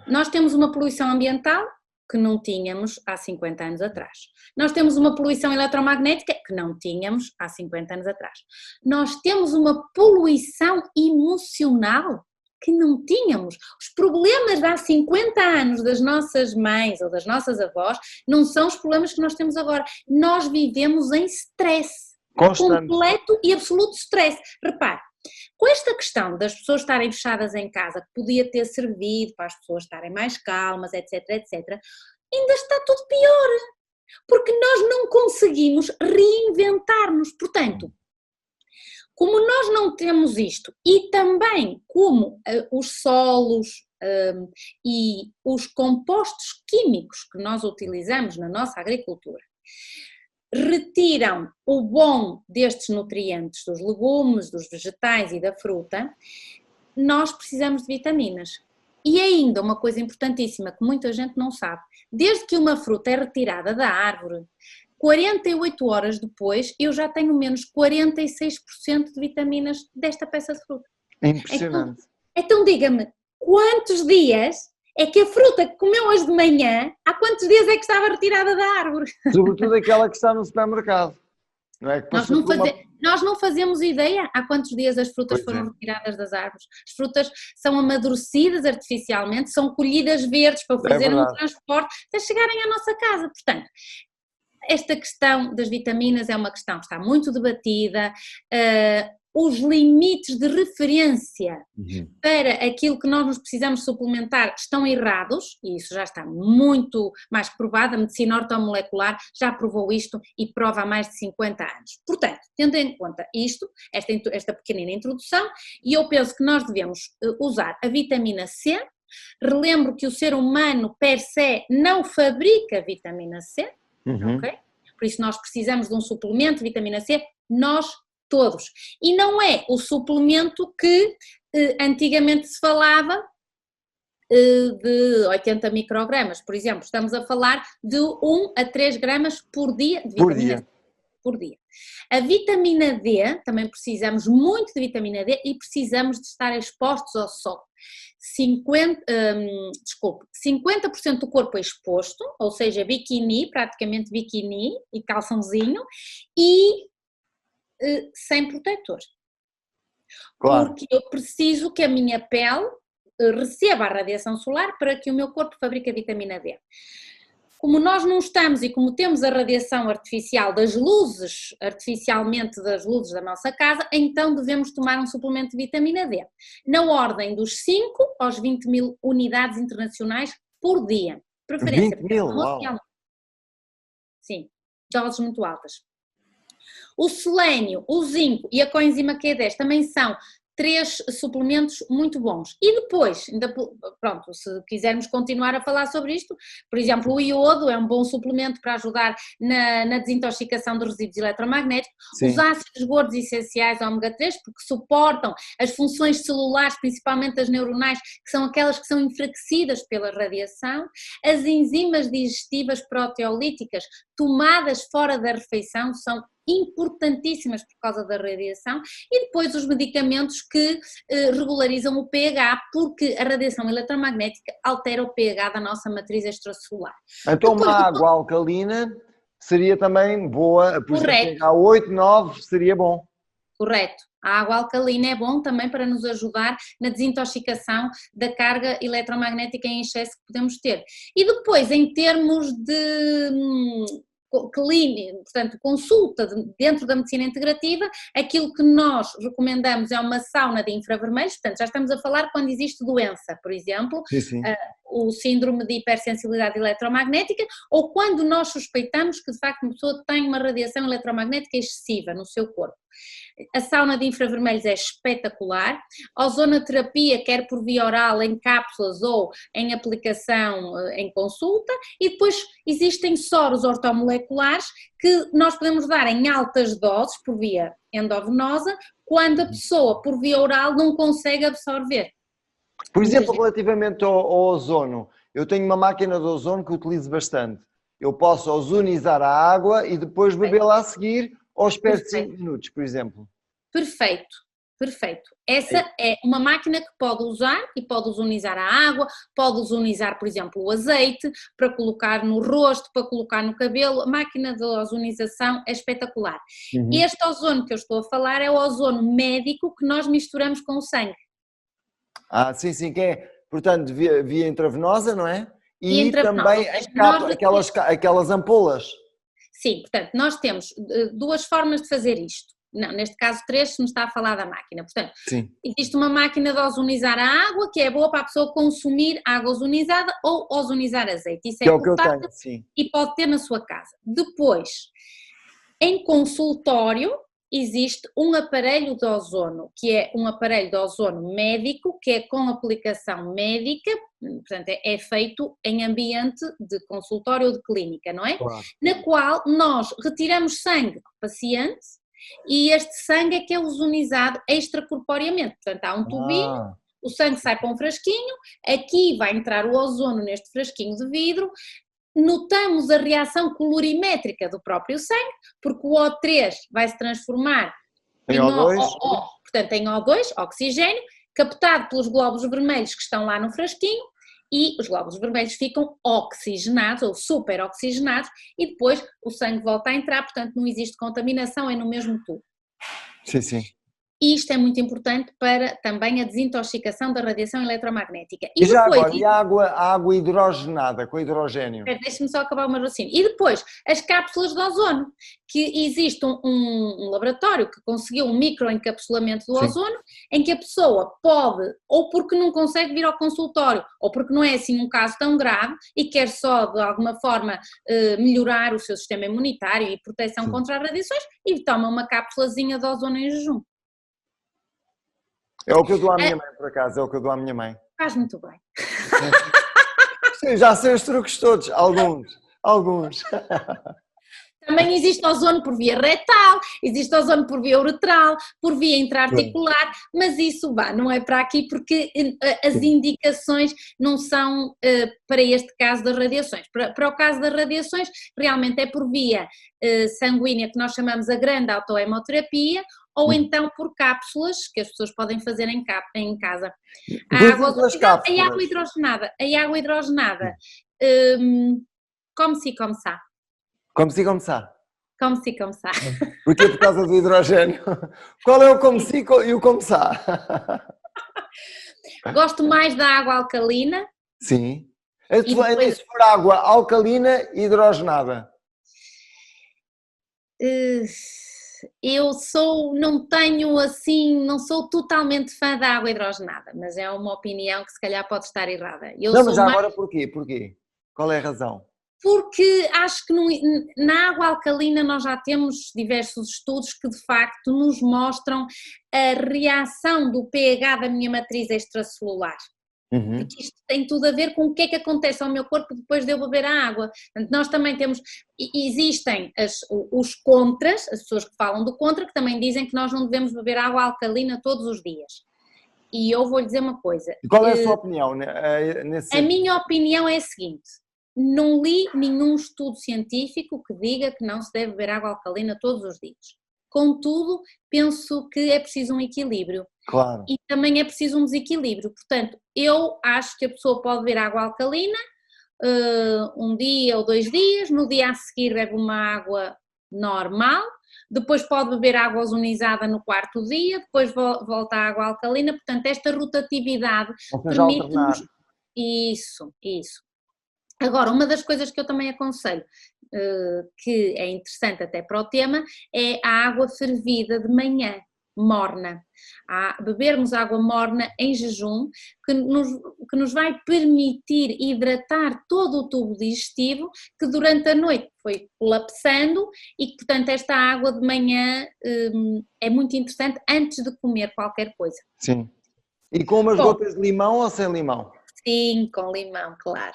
nós temos uma poluição ambiental que não tínhamos há 50 anos atrás. Nós temos uma poluição eletromagnética que não tínhamos há 50 anos atrás. Nós temos uma poluição emocional que não tínhamos. Os problemas de há 50 anos das nossas mães ou das nossas avós não são os problemas que nós temos agora. Nós vivemos em stress. Constante. Completo e absoluto stress. Repare, com esta questão das pessoas estarem fechadas em casa, que podia ter servido para as pessoas estarem mais calmas, etc, etc, ainda está tudo pior. Porque nós não conseguimos reinventar-nos. Portanto, como nós não temos isto e também como os solos e os compostos químicos que nós utilizamos na nossa agricultura retiram o bom destes nutrientes dos legumes, dos vegetais e da fruta, nós precisamos de vitaminas. E ainda uma coisa importantíssima que muita gente não sabe, desde que uma fruta é retirada da árvore, 48 horas depois eu já tenho menos 46% de vitaminas desta peça de fruta. É impressionante. Então diga-me, quantos dias é que a fruta que comeu hoje de manhã, há quantos dias é que estava retirada da árvore? Sobretudo aquela que está no supermercado. Não é? Que Nós não fazemos ideia há quantos dias as frutas foram retiradas das árvores. As frutas são amadurecidas artificialmente, são colhidas verdes para fazer um transporte até chegarem à nossa casa. Portanto, esta questão das vitaminas é uma questão que está muito debatida. Os limites de referência para aquilo que nós nos precisamos suplementar estão errados, e isso já está muito mais provado, a medicina ortomolecular já provou isto e prova há mais de 50 anos. Portanto, tendo em conta isto, esta pequenina introdução, e eu penso que nós devemos usar a vitamina C. Relembro que o ser humano per se não fabrica vitamina C, ok? Por isso nós precisamos de um suplemento de vitamina C, nós todos. E não é o suplemento que antigamente se falava de 80 microgramas, por exemplo, estamos a falar de 1 a 3 gramas por dia de vitamina D. Por dia. A vitamina D, também precisamos muito de vitamina D e precisamos de estar expostos ao sol. 50% do corpo é exposto, ou seja, biquíni, praticamente biquíni e calçãozinho, e sem protetor. Claro. Porque eu preciso que a minha pele receba a radiação solar para que o meu corpo fabrique a vitamina D. Como nós não estamos e como temos a radiação artificial das luzes, artificialmente das luzes da nossa casa, então devemos tomar um suplemento de vitamina D, na ordem dos 5 aos 20 mil unidades internacionais por dia. Preferência. 20 mil? Uau. Sim, doses muito altas. O selênio, o zinco e a coenzima Q10 também são 3 suplementos muito bons. E depois, pronto, se quisermos continuar a falar sobre isto, por exemplo, o iodo é um bom suplemento para ajudar na desintoxicação dos resíduos eletromagnéticos. Sim. Os ácidos gordos essenciais ômega 3, porque suportam as funções celulares, principalmente as neuronais, que são aquelas que são enfraquecidas pela radiação. As enzimas digestivas proteolíticas tomadas fora da refeição são importantíssimas por causa da radiação, e depois os medicamentos que regularizam o pH, porque a radiação eletromagnética altera o pH da nossa matriz extracelular. Então depois, uma água alcalina seria também boa, por exemplo, a 8, 9 seria bom. Correto. A água alcalina é bom também para nos ajudar na desintoxicação da carga eletromagnética em excesso que podemos ter. E depois, em termos de portanto, consulta dentro da medicina integrativa, aquilo que nós recomendamos é uma sauna de infravermelhos, portanto já estamos a falar quando existe doença, por exemplo, sim. O síndrome de hipersensibilidade eletromagnética, ou quando nós suspeitamos que de facto uma pessoa tem uma radiação eletromagnética excessiva no seu corpo. A sauna de infravermelhos é espetacular, a ozonoterapia, quer por via oral, em cápsulas ou em aplicação em consulta, e depois existem soros ortomoleculares que nós podemos dar em altas doses, por via endovenosa, quando a pessoa, por via oral, não consegue absorver. Por exemplo, relativamente ao ozono, eu tenho uma máquina de ozono que utilizo bastante. eu posso ozonizar a água e depois bebê-la a seguir ou espero Perfeito. 5 minutos, por exemplo. Perfeito, perfeito. Essa é uma máquina que pode usar e pode ozonizar a água, pode ozonizar, por exemplo, o azeite, para colocar no rosto, para colocar no cabelo. A máquina de ozonização é espetacular. Este ozono que eu estou a falar é o ozono médico que nós misturamos com o sangue. Sim, que é, portanto, via intravenosa, não é? E E intravenosa, também ou seja, em capa, aquelas ampolas. Sim, portanto, nós temos duas formas de fazer isto. Não, neste caso 3, se me está a falar da máquina. Portanto, Sim. existe uma máquina de ozonizar a água, que é boa para a pessoa consumir água ozonizada ou ozonizar azeite. Isso Que é é o que eu portátil tenho, sim. e pode ter na sua casa. Depois, em consultório, existe um aparelho de ozono, que é um aparelho de ozono médico, que é com aplicação médica, portanto é feito em ambiente de consultório ou de clínica, não é? Claro. Na qual nós retiramos sangue do paciente e este sangue é que é ozonizado extracorporeamente, portanto há um tubinho, o sangue sai para um frasquinho, aqui vai entrar o ozono neste frasquinho de vidro, notamos a reação colorimétrica do próprio sangue, porque o O3 vai se transformar em O2, portanto em O2, oxigênio, captado pelos glóbulos vermelhos que estão lá no frasquinho, e os glóbulos vermelhos ficam oxigenados ou super oxigenados e depois o sangue volta a entrar, portanto não existe contaminação, é no mesmo tubo. Sim. E isto é muito importante para também a desintoxicação da radiação eletromagnética. E já depois, agora, e a água hidrogenada, com hidrogênio? Deixa-me só acabar o meu raciocínio. E depois, as cápsulas de ozono, que existe um laboratório que conseguiu um microencapsulamento do ozono, em que a pessoa pode, ou porque não consegue vir ao consultório, ou porque não é assim um caso tão grave e quer só de alguma forma melhorar o seu sistema imunitário e proteção contra as radiações, e toma uma cápsulazinha de ozono em jejum. É o que eu dou à minha mãe, por acaso, é o que eu dou à minha mãe. Faz muito bem. Sim, já sei os truques todos, alguns. Também existe ozono por via retal, existe ozono por via uretral, por via intraarticular, mas isso não é para aqui porque as indicações não são para este caso das radiações. Para o caso das radiações, realmente é por via sanguínea, que nós chamamos a grande autohemoterapia, ou então por cápsulas, que as pessoas podem fazer em casa. A água hidrogenada, come-se e come-se. Come-se e come-se. Come-se e come-se. Porque é por causa do hidrogênio. Qual é o come-se e o come-se? Gosto mais da água alcalina. Sim. Se for água alcalina e hidrogenada? Eu não sou totalmente fã da água hidrogenada, mas é uma opinião que se calhar pode estar errada. Mas agora porquê? Qual é a razão? Porque acho que na água alcalina nós já temos diversos estudos que de facto nos mostram a reação do pH da minha matriz extracelular. Porque isto tem tudo a ver com o que é que acontece ao meu corpo depois de eu beber a água. Portanto, nós também existem os contras, as pessoas que falam do contra, que também dizem que nós não devemos beber água alcalina todos os dias. E eu vou lhe dizer uma coisa. E qual é a sua opinião? A minha opinião é a seguinte: não li nenhum estudo científico que diga que não se deve beber água alcalina todos os dias. Contudo, penso que é preciso um equilíbrio. Claro. E também é preciso um desequilíbrio. Portanto, eu acho que a pessoa pode beber água alcalina um dia ou 2 dias, no dia a seguir bebe uma água normal, depois pode beber água ozonizada no 4º dia, depois volta à água alcalina. Portanto, esta rotatividade permite-nos... Isso. Agora, uma das coisas que eu também aconselho, que é interessante até para o tema, é a água fervida de manhã, morna. Bebermos água morna em jejum, que nos vai permitir hidratar todo o tubo digestivo, que durante a noite foi colapsando e que, portanto, esta água de manhã é muito interessante antes de comer qualquer coisa. Sim. E com umas gotas de limão ou sem limão? Sim, com limão, claro.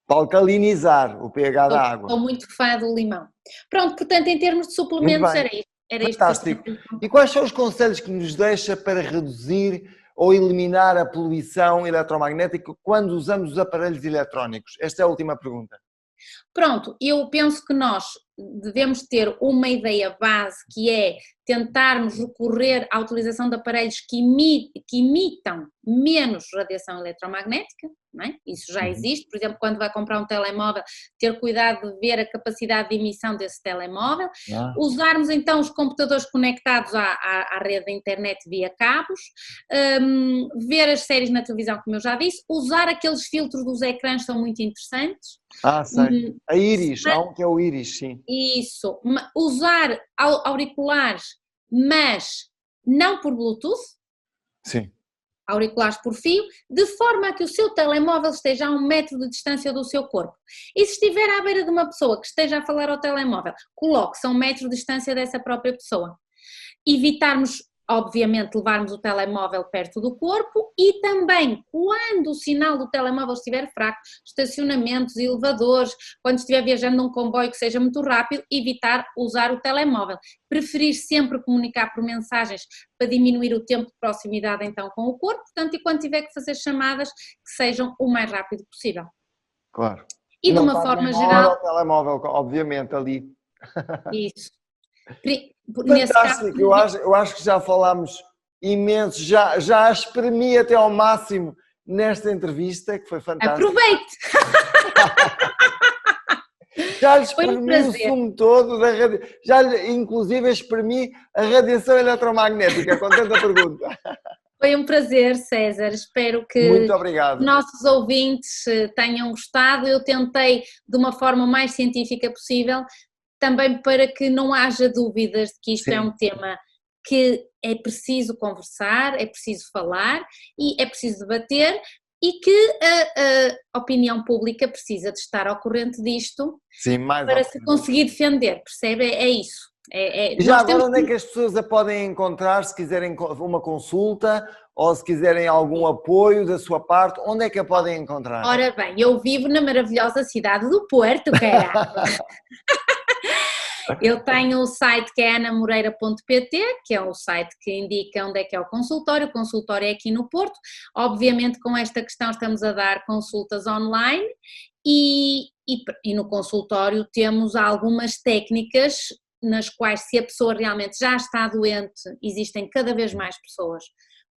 Para alcalinizar o pH da água. Estou muito fã do limão. Pronto, portanto, em termos de suplementos era isto. Fantástico. E quais são os conselhos que nos deixa para reduzir ou eliminar a poluição eletromagnética quando usamos os aparelhos eletrónicos? Esta é a última pergunta. Pronto, eu penso que nós devemos ter uma ideia base, que é tentarmos recorrer à utilização de aparelhos que imitam menos radiação eletromagnética, não é? Isso já existe, por exemplo, quando vai comprar um telemóvel, ter cuidado de ver a capacidade de emissão desse telemóvel, usarmos então os computadores conectados à rede da internet via cabos, ver as séries na televisão, como eu já disse, usar aqueles filtros dos ecrãs, são muito interessantes. Sei. A íris, há um que é o íris, sim. Isso, usar auriculares, mas não por Bluetooth. Sim. Auriculares por fio, de forma a que o seu telemóvel esteja a 1 metro de distância do seu corpo. E se estiver à beira de uma pessoa que esteja a falar ao telemóvel, coloque-se a 1 metro de distância dessa própria pessoa. Evitarmos, obviamente, levarmos o telemóvel perto do corpo e também, quando o sinal do telemóvel estiver fraco, estacionamentos, elevadores, quando estiver viajando num comboio que seja muito rápido, evitar usar o telemóvel. Preferir sempre comunicar por mensagens para diminuir o tempo de proximidade então com o corpo, portanto, e quando tiver que fazer chamadas, que sejam o mais rápido possível. Claro. E de uma forma geral... O telemóvel, obviamente, ali. Isso. Fantástico, eu acho que já falámos imenso, já a exprimi até ao máximo nesta entrevista, que foi fantástica. Aproveite! Já lhe exprimi o sumo todo, já inclusive exprimi a radiação eletromagnética, com tanta pergunta. Foi um prazer, César, espero que os nossos ouvintes tenham gostado. Eu tentei de uma forma mais científica possível, também para que não haja dúvidas de que isto é um tema que é preciso conversar, é preciso falar e é preciso debater e que a opinião pública precisa de estar ao corrente disto para se conseguir defender, percebe? É isso. E já agora onde é que as pessoas a podem encontrar, se quiserem uma consulta ou se quiserem algum apoio da sua parte, onde é que a podem encontrar? Ora bem, eu vivo na maravilhosa cidade do Porto, caramba! Eu tenho o site que é anamoreira.pt, que é o site que indica onde é que é o consultório é aqui no Porto. Obviamente com esta questão estamos a dar consultas online e no consultório temos algumas técnicas nas quais, se a pessoa realmente já está doente, existem cada vez mais pessoas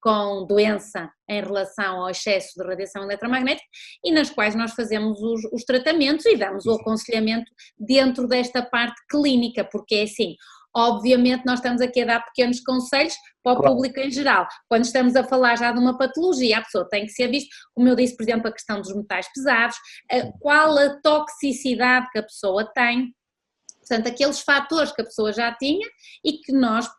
com doença em relação ao excesso de radiação eletromagnética e nas quais nós fazemos os tratamentos e damos o aconselhamento dentro desta parte clínica, porque é assim, obviamente nós estamos aqui a dar pequenos conselhos para o público em geral. Quando estamos a falar já de uma patologia, a pessoa tem que ser vista, como eu disse, por exemplo, a questão dos metais pesados, qual a toxicidade que a pessoa tem, portanto, aqueles fatores que a pessoa já tinha e que nós,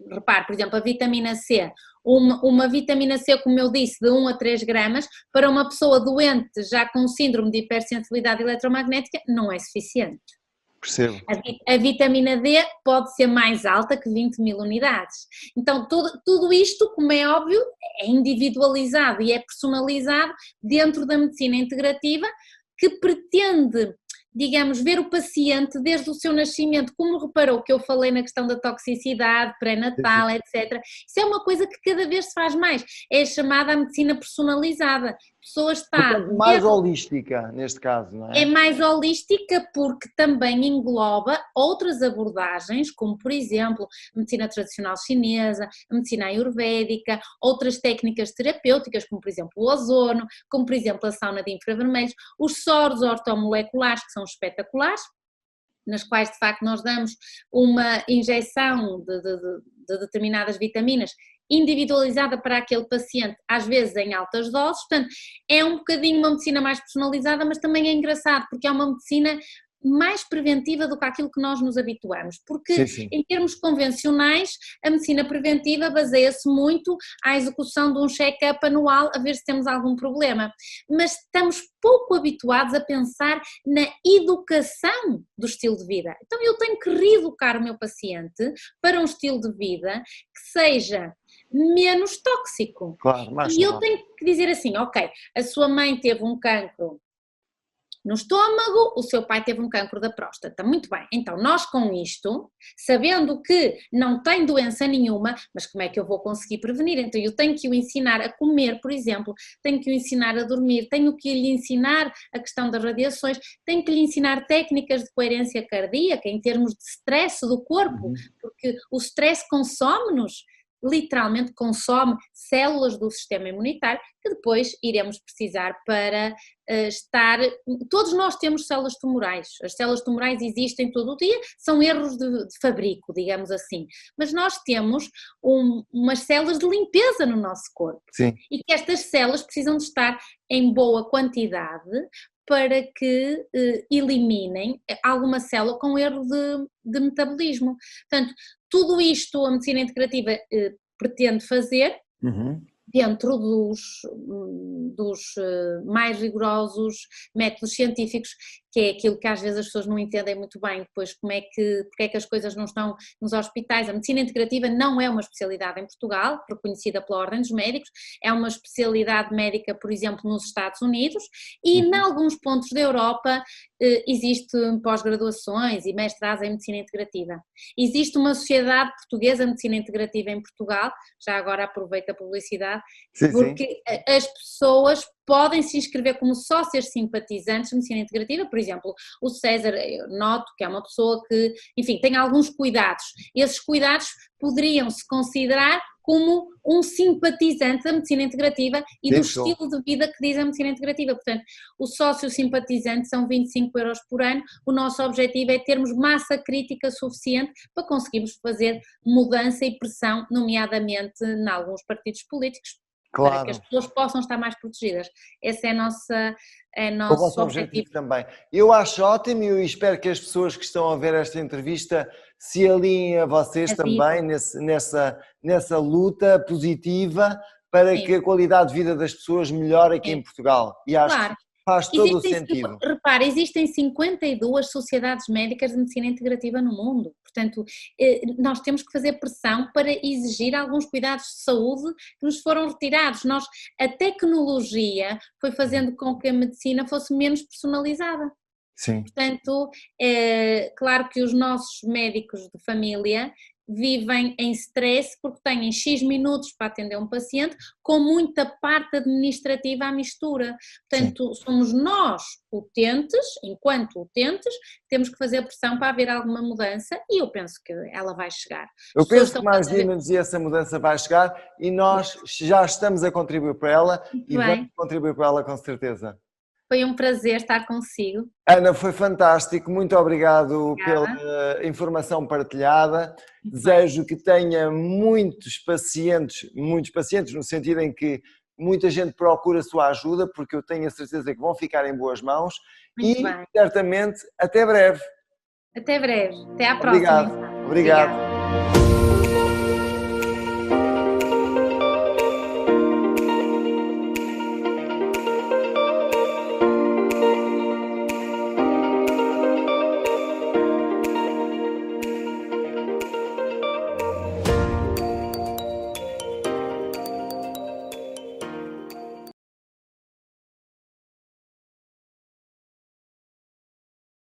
repare, por exemplo, a vitamina C, uma vitamina C, como eu disse, de 1 a 3 gramas, para uma pessoa doente já com síndrome de hipersensibilidade eletromagnética, não é suficiente. Percebo. A vitamina D pode ser mais alta que 20.000 unidades. Então, tudo isto, como é óbvio, é individualizado e é personalizado dentro da medicina integrativa, que pretende, digamos, ver o paciente desde o seu nascimento, como reparou que eu falei na questão da toxicidade, pré-natal, etc. Isso é uma coisa que cada vez se faz mais, é chamada a medicina personalizada. A pessoa está... mais holística, neste caso, não é? É mais holística porque também engloba outras abordagens, como por exemplo a medicina tradicional chinesa, a medicina ayurvédica, outras técnicas terapêuticas, como por exemplo o ozono, como por exemplo a sauna de infravermelhos, os soros ortomoleculares, que são espetaculares, nas quais de facto nós damos uma injeção de determinadas vitaminas individualizada para aquele paciente, às vezes em altas doses, portanto é um bocadinho uma medicina mais personalizada, mas também é engraçado porque é uma medicina mais preventiva do que aquilo que nós nos habituamos, porque em termos convencionais a medicina preventiva baseia-se muito à execução de um check-up anual a ver se temos algum problema, mas estamos pouco habituados a pensar na educação do estilo de vida. Então eu tenho que reeducar o meu paciente para um estilo de vida que seja menos tóxico. Claro, e eu tenho que dizer assim, ok, a sua mãe teve um cancro no estômago, o seu pai teve um cancro da próstata. Muito bem, então nós com isto, sabendo que não tem doença nenhuma, mas como é que eu vou conseguir prevenir? Então eu tenho que o ensinar a comer, por exemplo, tenho que o ensinar a dormir, tenho que lhe ensinar a questão das radiações, tenho que lhe ensinar técnicas de coerência cardíaca em termos de stress do corpo, porque o stress consome-nos, literalmente consome células do sistema imunitário que depois iremos precisar para estar... Todos nós temos células tumorais, as células tumorais existem todo o dia, são erros de fabrico, digamos assim, mas nós temos umas células de limpeza no nosso corpo. Sim. E que estas células precisam de estar em boa quantidade para que eliminem alguma célula com erro de metabolismo. Portanto, tudo isto a medicina integrativa pretende fazer dentro dos mais rigorosos métodos científicos, que é aquilo que às vezes as pessoas não entendem muito bem, depois porque é que as coisas não estão nos hospitais. A medicina integrativa não é uma especialidade em Portugal, reconhecida pela Ordem dos Médicos, é uma especialidade médica, por exemplo, nos Estados Unidos, e em alguns pontos da Europa existem pós-graduações e mestrados em medicina integrativa. Existe uma sociedade portuguesa de medicina integrativa em Portugal, já agora aproveito a publicidade, porque as pessoas podem se inscrever como sócios simpatizantes de medicina integrativa. Por exemplo, o César, eu noto que é uma pessoa que, enfim, tem alguns cuidados. Esses cuidados poderiam-se considerar como um simpatizante da medicina integrativa e do estilo de vida que diz a medicina integrativa. Portanto, o sócio simpatizante são 25 euros por ano. O nosso objetivo é termos massa crítica suficiente para conseguirmos fazer mudança e pressão, nomeadamente em alguns partidos políticos, para que as pessoas possam estar mais protegidas. Esse é nosso vosso objetivo também. Eu acho ótimo e eu espero que as pessoas que estão a ver esta entrevista se alinhem a vocês também nessa luta positiva para que a qualidade de vida das pessoas melhore aqui em Portugal. E acho que faz todo o sentido. Repara, existem 52 sociedades médicas de medicina integrativa no mundo, portanto nós temos que fazer pressão para exigir alguns cuidados de saúde que nos foram retirados. A tecnologia foi fazendo com que a medicina fosse menos personalizada. Sim. Portanto, claro que os nossos médicos de família vivem em stress porque têm X minutos para atender um paciente com muita parte administrativa à mistura. Portanto, somos nós, enquanto utentes, temos que fazer pressão para haver alguma mudança e eu penso que ela vai chegar. Eu penso que mais dia menos dia essa mudança vai chegar e nós já estamos a contribuir para ela e vamos contribuir para ela com certeza. Foi um prazer estar consigo. Ana, foi fantástico, muito obrigado pela informação partilhada. Desejo que tenha muitos pacientes no sentido em que muita gente procura a sua ajuda, porque eu tenho a certeza que vão ficar em boas mãos certamente até breve. Até breve, até à próxima. Obrigado.